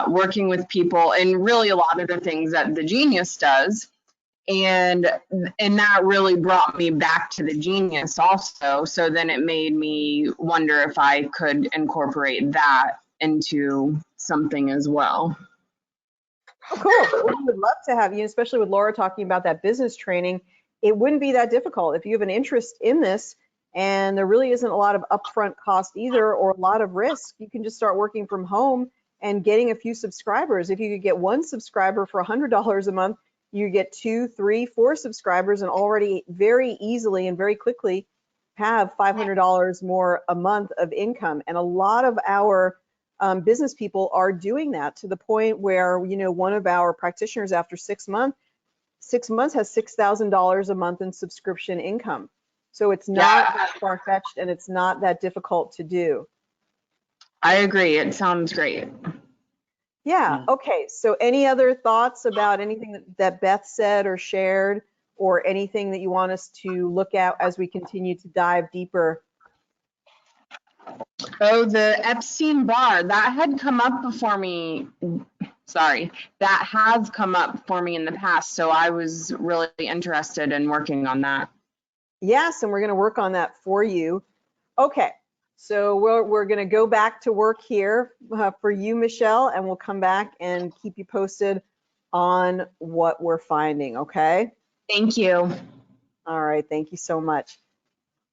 working with people, and really a lot of the things that the Genius does. And that really brought me back to the Genius also. So then it made me wonder if I could incorporate that into something as well. Oh, cool. Well, we would love to have you, especially with Laura talking about that business training. It wouldn't be that difficult if you have an interest in this, and there really isn't a lot of upfront cost either, or a lot of risk. You can just start working from home and getting a few subscribers. If you could get one subscriber for $100 a month, you get 2, 3, 4 subscribers, and already very easily and very quickly have $500 more a month of income. And a lot of our business people are doing that, to the point where, one of our practitioners after 6 months has $6,000 a month in subscription income. So it's not that far-fetched, and it's not that difficult to do. I agree. It sounds great. Yeah. Okay. So any other thoughts about anything that Beth said or shared, or anything that you want us to look at as we continue to dive deeper? Oh, the Epstein-Barr, that had come up before me. Sorry, that has come up for me in the past. So I was really interested in working on that. Yes, and we're going to work on that for you. Okay. So we're going to go back to work here for you, Michelle, and we'll come back and keep you posted on what we're finding, okay? Thank you. All right, thank you so much.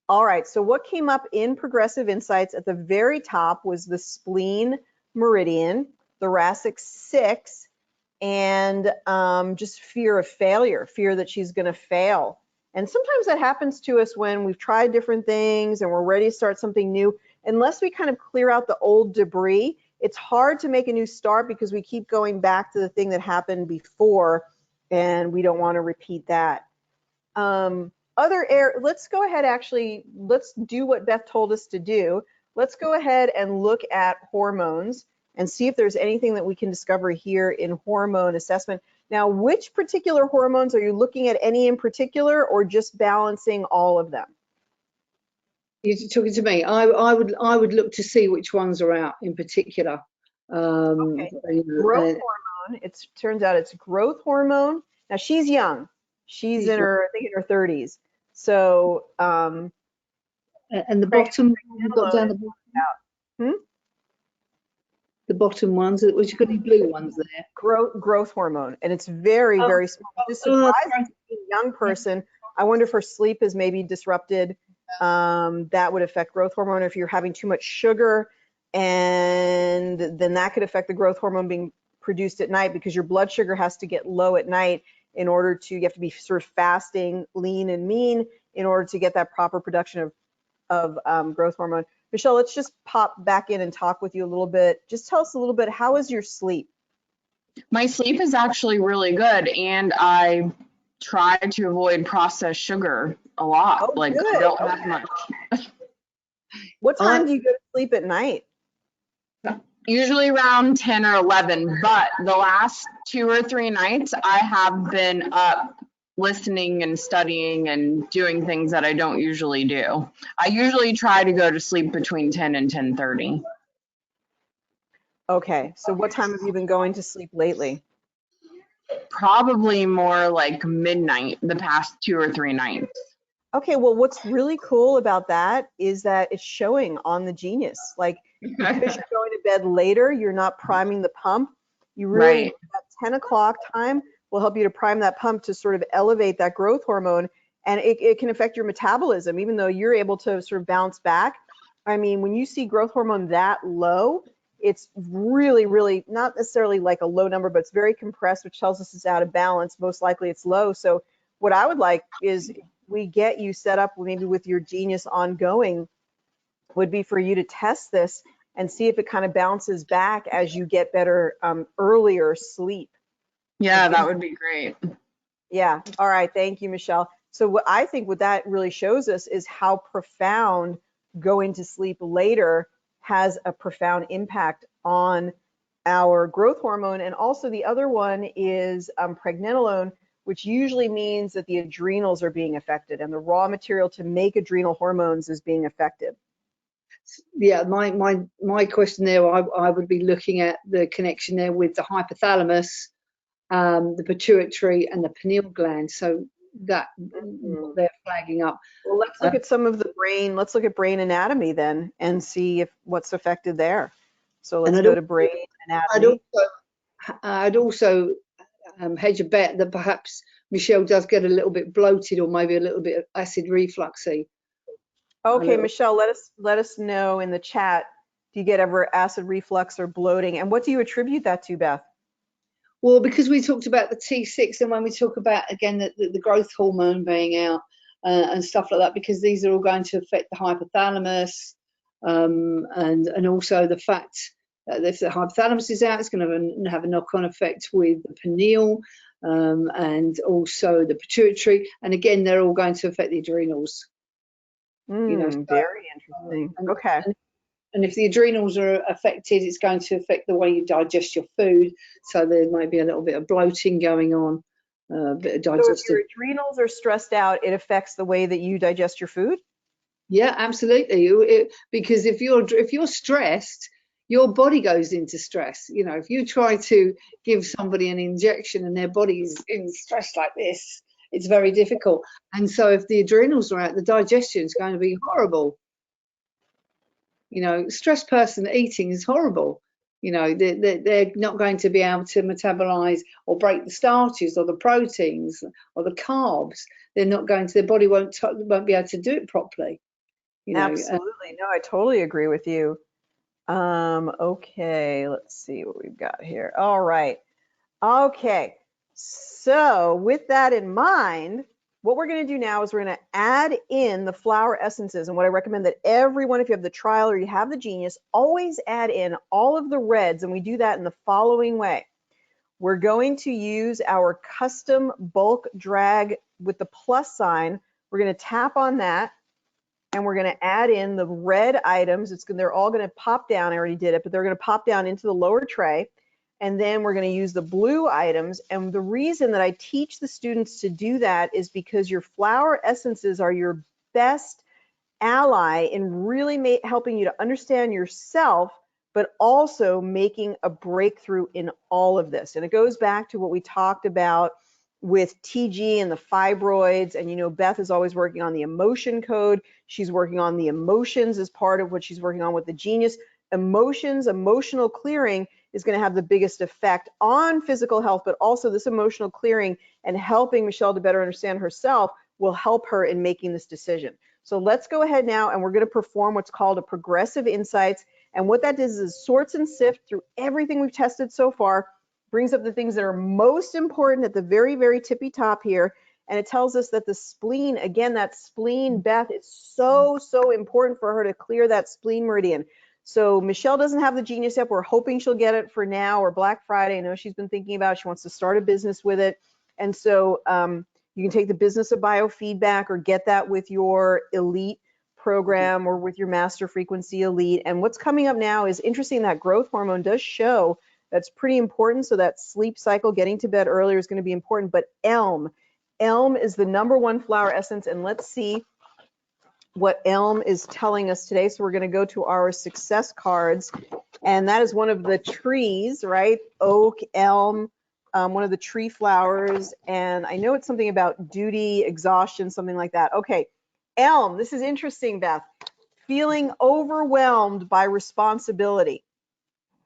All right, so what came up in Progressive Insights at the very top was the spleen meridian, thoracic 6, and just fear of failure, fear that she's going to fail. And sometimes that happens to us when we've tried different things and we're ready to start something new. Unless we kind of clear out the old debris, it's hard to make a new start because we keep going back to the thing that happened before, and we don't want to repeat that. Let's go ahead, actually, let's do what Beth told us to do. Let's go ahead and look at hormones and see if there's anything that we can discover here in hormone assessment. Now, which particular hormones are you looking at? Any in particular, or just balancing all of them? You're talking to me. I would look to see which ones are out in particular. Okay. Growth hormone. It turns out it's growth hormone. Now she's young. She's in her, I think, in her 30s. So. And the bottom. You've got down the bottom. The bottom ones, which you've got the blue ones there. Growth hormone, and it's very, very small. Just surprising to a young person. I wonder if her sleep is maybe disrupted. That would affect growth hormone. If you're having too much sugar, and then that could affect the growth hormone being produced at night, because your blood sugar has to get low at night in order to, you have to be sort of fasting, lean and mean, in order to get that proper production of growth hormone. Michelle, let's just pop back in and talk with you a little bit. Just tell us a little bit, how is your sleep? My sleep is actually really good, and I try to avoid processed sugar a lot. Oh, like, good. I don't have much. What time do you go to sleep at night? Usually around 10 or 11, but the last 2 or 3 nights I have been up listening and studying and doing things that I don't usually do. I usually try to go to sleep between 10 and 10:30. Okay, so what time have you been going to sleep lately? Probably more like midnight the past 2 or 3 nights. Okay, well, what's really cool about that is that it's showing on the Genius. Like, because you're going to bed later, you're not priming the pump. You really, Right. at 10 o'clock time will help you to prime that pump to sort of elevate that growth hormone. and it can affect your metabolism, even though you're able to sort of bounce back. I mean, when you see growth hormone that low, it's really, really not necessarily like a low number, but it's very compressed, which tells us it's out of balance. Most likely it's low. So what I would like is we get you set up maybe with your Genius ongoing would be for you to test this and see if it kind of bounces back as you get better earlier sleep. Yeah, that would be great. Yeah. All right. Thank you, Michelle. So what I think what that really shows us is how profound going to sleep later has a profound impact on our growth hormone. And also the other one is pregnenolone, which usually means that the adrenals are being affected and the raw material to make adrenal hormones is being affected. Yeah, my question there, I would be looking at the connection there with the hypothalamus, the pituitary, and the pineal gland. So that they're flagging up. Well, let's look at some of the brain. Let's look at brain anatomy then and see if what's affected there. So let's go to brain anatomy. I'd also hedge a bet that perhaps Michelle does get a little bit bloated or maybe a little bit of acid refluxy. Okay, Michelle, let us know in the chat. Do you get ever acid reflux or bloating? And what do you attribute that to, Beth? Well, because we talked about the T6, and when we talk about, again, the growth hormone being out and stuff like that, because these are all going to affect the hypothalamus, and also the fact that if the hypothalamus is out, it's going to have a knock-on effect with the pineal, and also the pituitary. And again, they're all going to affect the adrenals. Very interesting. Okay. And if the adrenals are affected, it's going to affect the way you digest your food. So there might be a little bit of bloating going on, a bit of digestive. So if your adrenals are stressed out, it affects the way that you digest your food? Yeah, absolutely. Because if you're stressed, your body goes into stress. You know, if you try to give somebody an injection and their body is in stress like this, it's very difficult. And so if the adrenals are out, the digestion is going to be horrible. You know, stressed person eating is horrible. You know, they're not going to be able to metabolize or break the starches or the proteins or the carbs. They're not going to, their body won't be able to do it properly. You know, absolutely. No, I totally agree with you. Okay, let's see what we've got here. All right. Okay. So with that in mind, what we're going to do now is we're going to add in the flower essences. And what I recommend that everyone, if you have the trial or you have the Genius, always add in all of the reds. And we do that in the following way. We're going to use our custom bulk drag with the plus sign. We're going to tap on that and we're going to add in the red items. They're all going to pop down. I already did it, but they're going to pop down into the lower tray. And then we're going to use the blue items. And the reason that I teach the students to do that is because your flower essences are your best ally in really helping you to understand yourself, but also making a breakthrough in all of this. And it goes back to what we talked about with TG and the fibroids. And, you know, Beth is always working on the emotion code. She's working on the emotions as part of what she's working on with the Genius. Emotions, emotional clearing is going to have the biggest effect on physical health, but also this emotional clearing and helping Michelle to better understand herself will help her in making this decision. So let's go ahead now and we're going to perform what's called a progressive insights. And what that does is sorts and sift through everything we've tested so far, brings up the things that are most important at the very, very tippy top here. And it tells us that the spleen, again, that spleen, Beth, is so, so important for her to clear that spleen meridian. So Michelle doesn't have the Genius yet. We're hoping she'll get it for now or Black Friday. I know she's been thinking about it. She wants to start a business with it. And so you can take the business of biofeedback or get that with your elite program or with your master frequency elite. And what's coming up now is interesting. That growth hormone does show that's pretty important. So that sleep cycle, getting to bed earlier is going to be important. But elm is the #1 flower essence. And let's see what elm is telling us today. So we're going to go to our success cards, and that is one of the trees, right? Oak, elm, one of the tree flowers. And I know it's something about duty, exhaustion, something like that. Okay, elm, this is interesting, Beth. Feeling overwhelmed by responsibility.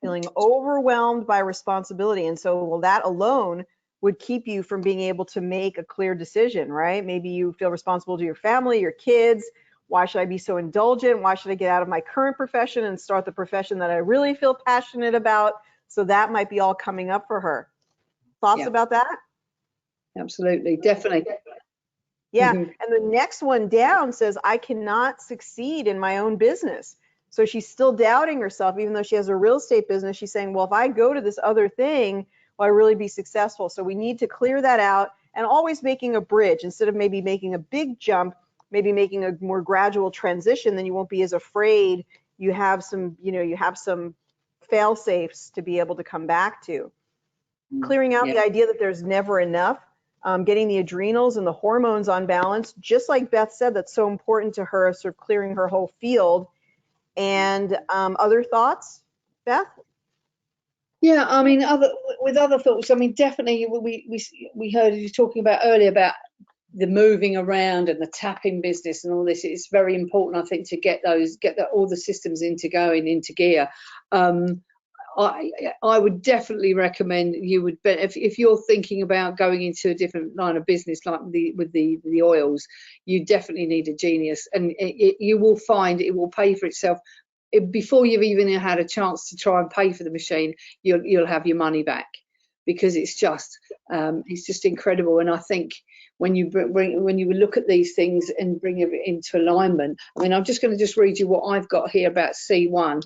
Feeling overwhelmed by responsibility. And so, well, that alone would keep you from being able to make a clear decision, right? Maybe you feel responsible to your family, your kids. Why should I be so indulgent? Why should I get out of my current profession and start the profession that I really feel passionate about? So that might be all coming up for her. Thoughts about that? Absolutely, definitely. Yeah, and the next one down says, I cannot succeed in my own business. So she's still doubting herself, even though she has a real estate business. She's saying, well, if I go to this other thing, will I really be successful? So we need to clear that out, and always making a bridge instead of maybe making a big jump, maybe making a more gradual transition. Then you won't be as afraid. You have some, you have some fail safes to be able to come back to. Clearing out the idea that there's never enough. Getting the adrenals and the hormones on balance, just like Beth said, that's so important to her, sort of clearing her whole field. And other thoughts, Beth? Yeah, I mean, with other thoughts, I mean, definitely we heard you talking about earlier about the moving around and the tapping business and all this. It's very important, I think, to get all the systems into gear. I would definitely recommend you would, if you're thinking about going into a different line of business, like with the oils, you definitely need a genius, and you will find it will pay for itself. Before you've even had a chance to try and pay for the machine, you'll have your money back, because it's just incredible. And I think when you look at these things and bring it into alignment, I mean, I'm just going to read you what I've got here about C1.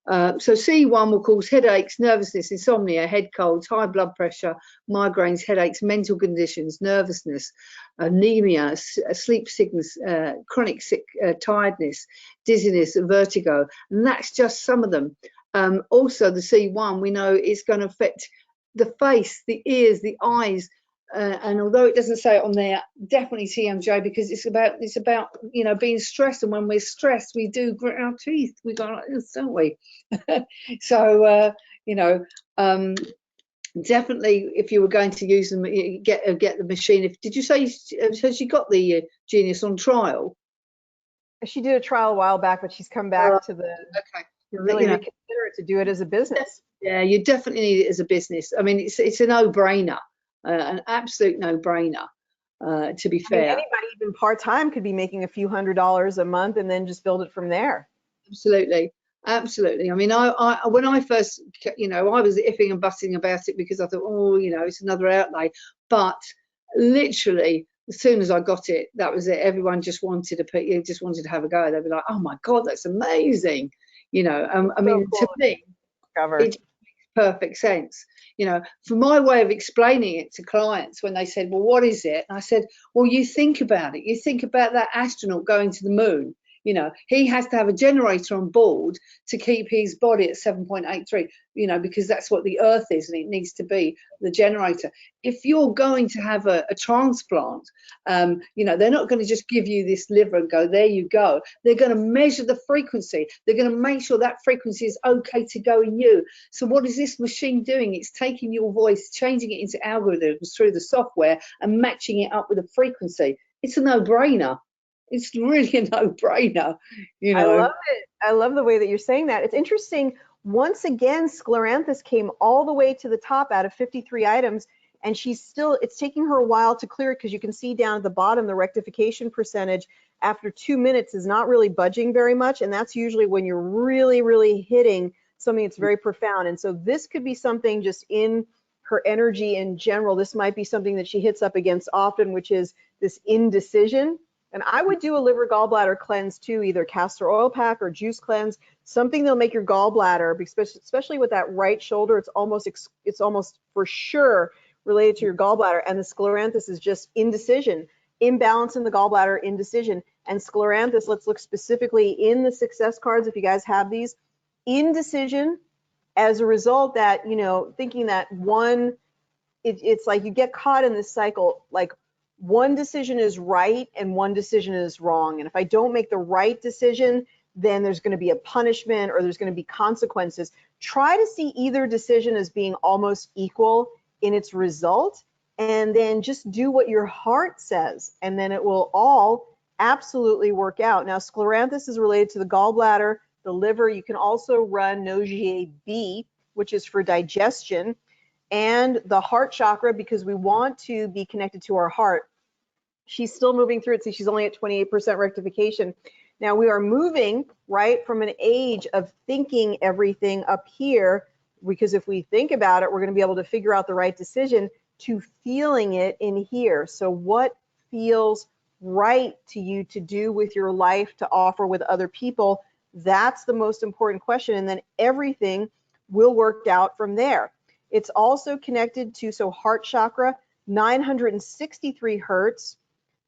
So C1 will cause headaches, nervousness, insomnia, head colds, high blood pressure, migraines, headaches, mental conditions, nervousness, anemia, sleep sickness, chronic tiredness, dizziness, vertigo, and that's just some of them. Also, the C1, we know, is going to affect the face, the ears, the eyes, and although it doesn't say it on there, definitely TMJ, because it's about being stressed, and when we're stressed, we do grit our teeth. We go like this, don't we? So definitely, if you were going to use them, get the machine. Did you say has she got the Genius on trial? She did a trial a while back, but she's come back to really reconsider it, to do it as a business. Yeah, you definitely need it as a business. I mean, it's a no-brainer. An absolute no-brainer, to be fair. Anybody, even part-time, could be making a few $100s a month and then just build it from there. Absolutely. I mean, I when I first, I was iffing and butting about it because I thought, it's another outlay. But literally, as soon as I got it, that was it. Everyone just wanted to have a go. They'd be like, "Oh my God, that's amazing!" I mean, cool. To me, it makes perfect sense. For my way of explaining it to clients, when they said, well, what is it? And I said, well, you think about it. You think about that astronaut going to the moon. He has to have a generator on board to keep his body at 7.83, because that's what the Earth is, and it needs to be the generator. If you're going to have a transplant, they're not going to just give you this liver and go, there you go. They're going to measure the frequency. They're going to make sure that frequency is okay to go in you. So what is this machine doing? It's taking your voice, changing it into algorithms through the software and matching it up with a frequency. It's a no-brainer. It's really a no-brainer, I love it. I love the way that you're saying that. It's interesting. Once again, Scleranthus came all the way to the top out of 53 items, and it's taking her a while to clear it, because you can see down at the bottom the rectification percentage after 2 minutes is not really budging very much, and that's usually when you're really, really hitting something that's very profound. And so this could be something just in her energy in general. This might be something that she hits up against often, which is this indecision. And I would do a liver gallbladder cleanse too, either castor oil pack or juice cleanse, something that'll make your gallbladder, especially with that right shoulder, it's almost for sure related to your gallbladder. And the Scleranthus is just indecision, imbalance in the gallbladder, indecision. And Scleranthus, let's look specifically in the success cards, if you guys have these. Indecision, as a result that, thinking that it's like you get caught in this cycle, like, one decision is right and one decision is wrong. And if I don't make the right decision, then there's going to be a punishment or there's going to be consequences. Try to see either decision as being almost equal in its result, and then just do what your heart says, and then it will all absolutely work out. Now, Scleranthus is related to the gallbladder, the liver. You can also run Nogier B, which is for digestion. and the heart chakra, because we want to be connected to our heart. She's still moving through it. See, she's only at 28% rectification. Now we are moving, right, from an age of thinking everything up here, because if we think about it, we're going to be able to figure out the right decision, to feeling it in here. So what feels right to you to do with your life, to offer with other people? That's the most important question. And then everything will work out from there. It's also connected to, so heart chakra, 963 hertz,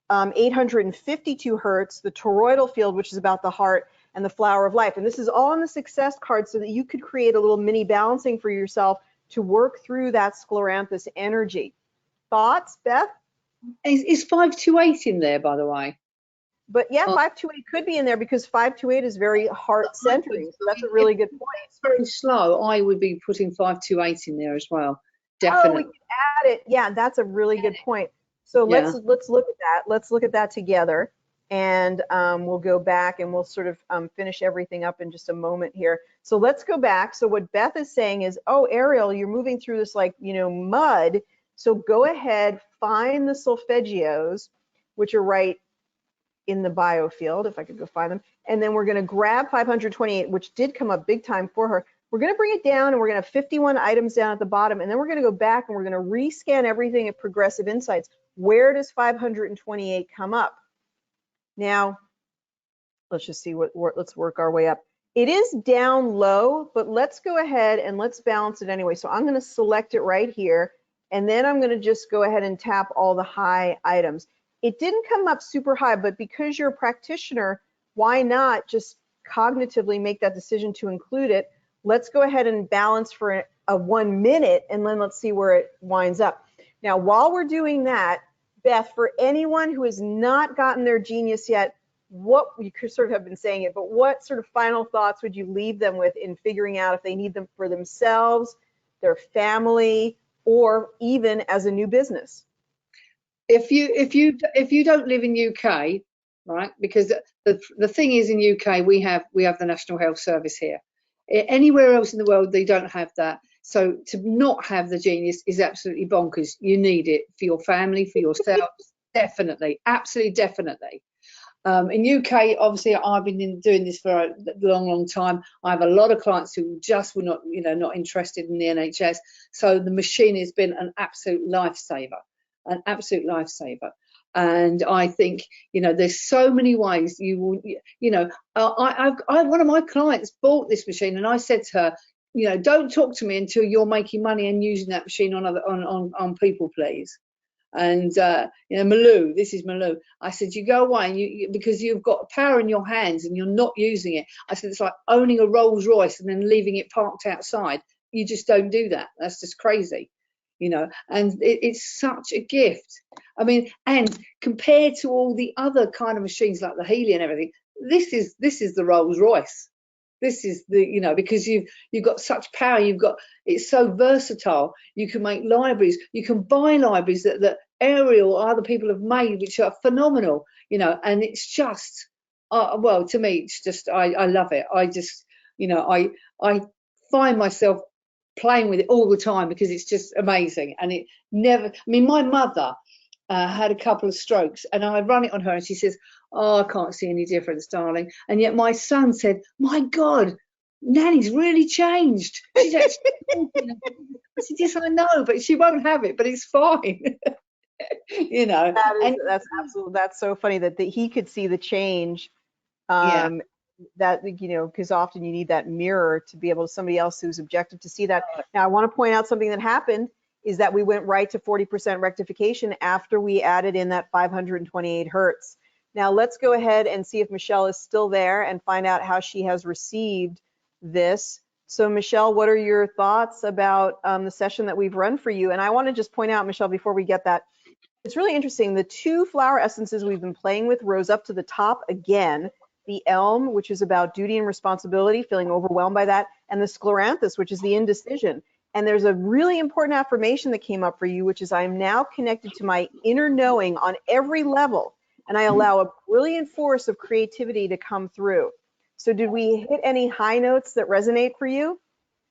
852 hertz, the toroidal field, which is about the heart, and the flower of life. And this is all on the success card so that you could create a little mini balancing for yourself to work through that scleranthus energy. Thoughts, Beth? Is 528 in there, by the way? But yeah, 528 could be in there because 528 is very heart centering. So that's a really good point. It's very slow. I would be putting 528 in there as well. Definitely. Oh, we can add it. Yeah, that's a really good point. So let's look at that. Let's look at that together, and we'll go back and we'll sort of finish everything up in just a moment here. So let's go back. So what Beth is saying is, oh, Ariel, you're moving through this like, you know, mud. So go ahead, find the solfeggios, which are right in the biofield, if I could go find them. And then we're going to grab 528, which did come up big time for her. We're going to bring it down, and we're going to have 51 items down at the bottom. And then we're going to go back and we're going to rescan everything at Progressive Insights. Where does 528 come up? Now, let's just see let's work our way up. It is down low, but let's go ahead and let's balance it anyway. So I'm going to select it right here, and then I'm going to just go ahead and tap all the high items. It didn't come up super high, but because you're a practitioner, why not just cognitively make that decision to include it? Let's go ahead and balance for a 1 minute, and then let's see where it winds up. Now, while we're doing that, Beth, for anyone who has not gotten their genius yet, what you could sort of have been saying it, but what sort of final thoughts would you leave them with in figuring out if they need them for themselves, their family, or even as a new business? If you don't live in UK, right? Because the thing is, in UK we have the National Health Service here. Anywhere else in the world they don't have that. So to not have the genius is absolutely bonkers. You need it for your family, for yourself. Definitely, absolutely, definitely. In UK, obviously, I've been doing this for a long time. I have a lot of clients who just were not interested in the NHS. So the machine has been an absolute lifesaver, an absolute lifesaver. And I think, there's so many ways one of my clients bought this machine, and I said to her, don't talk to me until you're making money and using that machine on people, please. And Malou, this is Malou. I said, you go away, and because you've got power in your hands and you're not using it. I said, it's like owning a Rolls Royce and then leaving it parked outside. You just don't do that. That's just crazy, and it's such a gift. I mean, and compared to all the other kind of machines like the Healy and everything, this is the Rolls Royce. This is the, because you've got such power. It's so versatile. You can make libraries. You can buy libraries that Ariel or other people have made, which are phenomenal, and it's just, well, to me, it's just, I love it. I just, I find myself playing with it all the time because it's just amazing. And it never, I mean, my mother had a couple of strokes, and I run it on her and she says, oh, I can't see any difference, darling. And yet my son said, my God, Nanny's really changed. She's actually talking. I said, yes, I know, but she won't have it, but it's fine. That's so funny that he could see the change. That, because often you need that mirror to be able to, somebody else who's objective to see that. Now, I want to point out something that happened is that we went right to 40% rectification after we added in that 528 hertz. Now let's go ahead and see if Michelle is still there and find out how she has received this. So Michelle, what are your thoughts about the session that we've run for you? And I want to just point out, Michelle, before we get that, it's really interesting. The two flower essences we've been playing with rose up to the top again. The elm, which is about duty and responsibility, feeling overwhelmed by that, and the scleranthus, which is the indecision. And there's a really important affirmation that came up for you, which is I am now connected to my inner knowing on every level, and I allow a brilliant force of creativity to come through. So did we hit any high notes that resonate for you?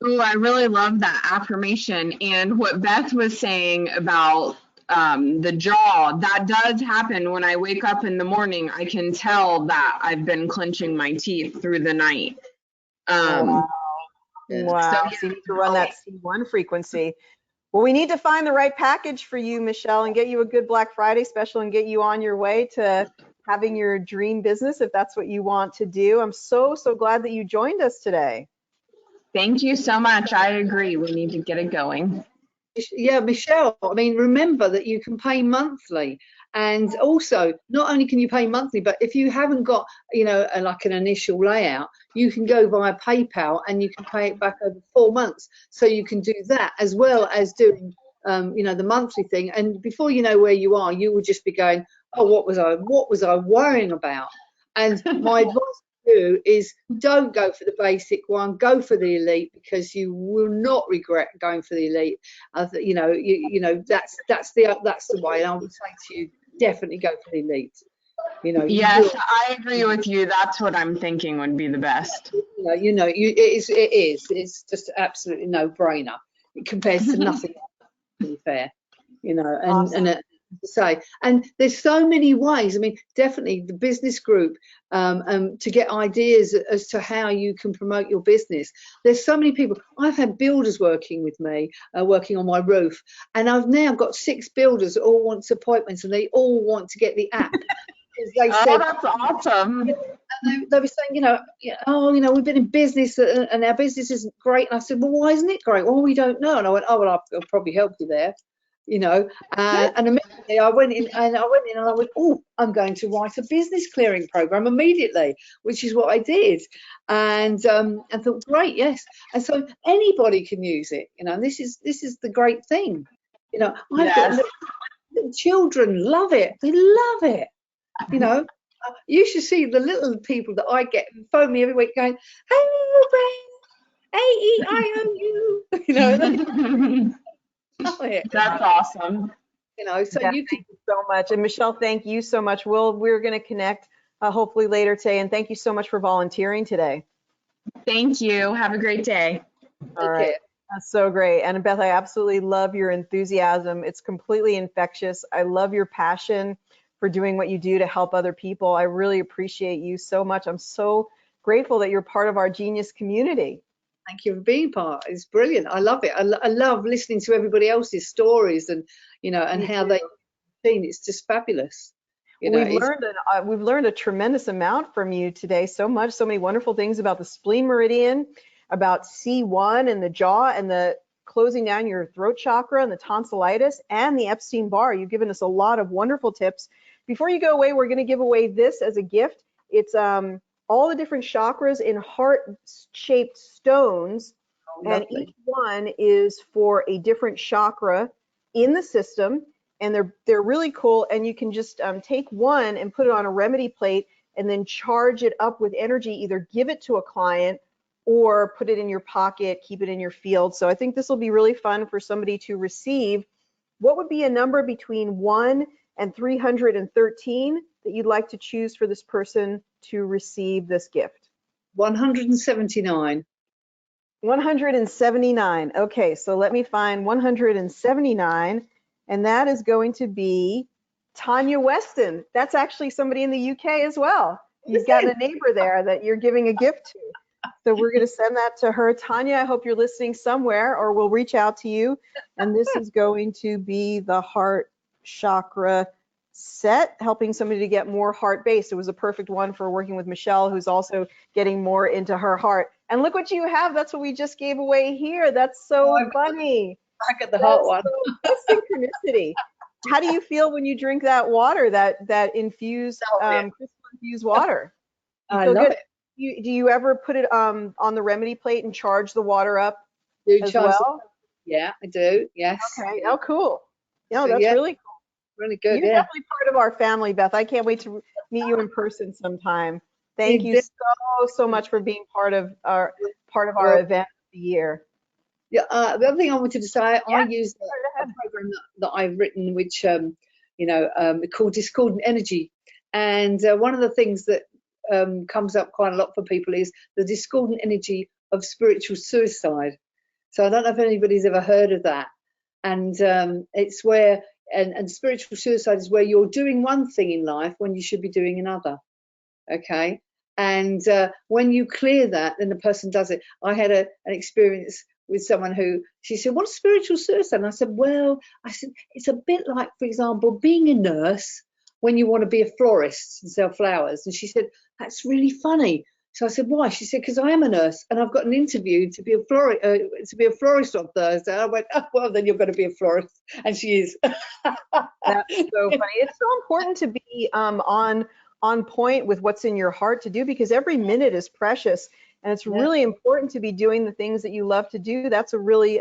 Oh, I really love that affirmation. And what Beth was saying about the jaw, that does happen when I wake up in the morning. I can tell that I've been clenching my teeth through the night. Wow. Yeah. Wow. So So you need to run that C1 frequency. Well, we need to find the right package for you, Michelle, and get you a good Black Friday special and get you on your way to having your dream business if that's what you want to do. I'm so, so glad that you joined us today. thank you so much. I agree. We need to get it going. Yeah, Michelle, I mean, remember that you can pay monthly. And also, not only can you pay monthly, but if you haven't got, like an initial layout, you can go via PayPal and you can pay it back over 4 months. So you can do that as well as doing, the monthly thing. And before you know where you are, you will just be going, oh, what was I worrying about? And my advice to you is don't go for the basic one, go for the elite, because you will not regret going for the elite. That's the way. And I would say to you, definitely go for the elite. Yes, I agree with you. That's what I'm thinking would be the best. It's just absolutely no brainer. It compares to nothing else, to be fair. Awesome. To say, and there's so many ways. I mean, definitely the business group, to get ideas as to how you can promote your business. There's so many people. I've had builders working with me, working on my roof, and I've now got 6 builders that all want appointments, and they all want to get the app. Because they Oh, said, that's awesome. they were saying, we've been in business and our business isn't great. And I said, well, why isn't it great? Well, we don't know. And I went, oh, well, I'll probably help you there. And immediately I went in and I went, oh, I'm going to write a business clearing program immediately, which is what I did. And I thought, great, yes. And so anybody can use it, and this is the great thing. I've got little children love it. They love it. You should see the little people that I get who phone me every week going, hey, A-E-I-O-U. Love it. That's awesome. So Yeah, you can. thank you so much. And Michelle, thank you so much. We're going to connect hopefully later today. And thank you so much for volunteering today. Thank you. Have a great day. All right. That's so great. And Beth, I absolutely love your enthusiasm. It's completely infectious. I love your passion for doing what you do to help other people. I really appreciate you so much. I'm so grateful that you're part of our genius community. Thank you for being part. It's brilliant. I love it. I love listening to everybody else's stories and how they've seen. It's just fabulous. We've learned a tremendous amount from you today. So many wonderful things about the spleen meridian, about C1 and the jaw and the closing down your throat chakra and the tonsillitis and the Epstein-Barr. You've given us a lot of wonderful tips. Before you go away, we're going to give away this as a gift. It's all the different chakras in heart-shaped stones, and each one is for a different chakra in the system, and they're really cool. And you can just take one and put it on a remedy plate and then charge it up with energy, either give it to a client or put it in your pocket, keep it in your field. So I think this will be really fun for somebody to receive. What would be a number between 1 and 313 that you'd like to choose for this person to receive this gift? 179. 179. Okay, so let me find 179, and that is going to be Tanya Weston. That's actually somebody in the UK as well. You've got a neighbor there that you're giving a gift to. So we're going to send that to her. Tanya, I hope you're listening somewhere, or we'll reach out to you. And this is going to be the heart chakra set, helping somebody to get more heart-based. It was a perfect one for working with Michelle, who's also getting more into her heart. And look what you have. That's what we just gave away here. That's so funny. I got the heart one. That's synchronicity. How do you feel when you drink that water, that infused, crystal infused water? I love it. Do you ever put it on the remedy plate and charge the water up as well? Yeah, I do. Yes. Okay. Oh, cool. Yeah, that's really cool. Really good. You're definitely part of our family, Beth. I can't wait to meet you in person sometime. Thank you so much for being part of our event of the year. Yeah. The other thing I wanted to say, I use a program that I've written, which called Discordant Energy, and one of the things that comes up quite a lot for people is the discordant energy of spiritual suicide. So I don't know if anybody's ever heard of that. And it's where, and spiritual suicide is where you're doing one thing in life when you should be doing another. Okay. And when you clear that, then the person does it. I had an experience with someone who, she said, what's spiritual suicide? And I said, well, it's a bit like, for example, being a nurse when you want to be a florist and sell flowers. And she said, that's really funny. So I said, why? She said, because I am a nurse and I've got an interview to be a florist on Thursday. I went, oh, well, then you're going to be a florist. And she is. That's so funny. It's so important to be on point with what's in your heart to do, because every minute is precious, and it's really important to be doing the things that you love to do. That's a really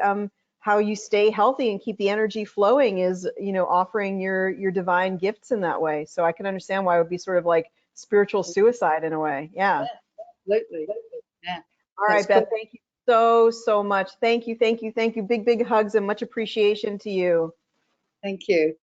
how you stay healthy and keep the energy flowing is, you know, offering your divine gifts in that way. So I can understand why it would be sort of like spiritual suicide in a way. Yeah. Absolutely. Yeah. All right, Beth, thank you so much. Thank you. Big hugs and much appreciation to you. Thank you.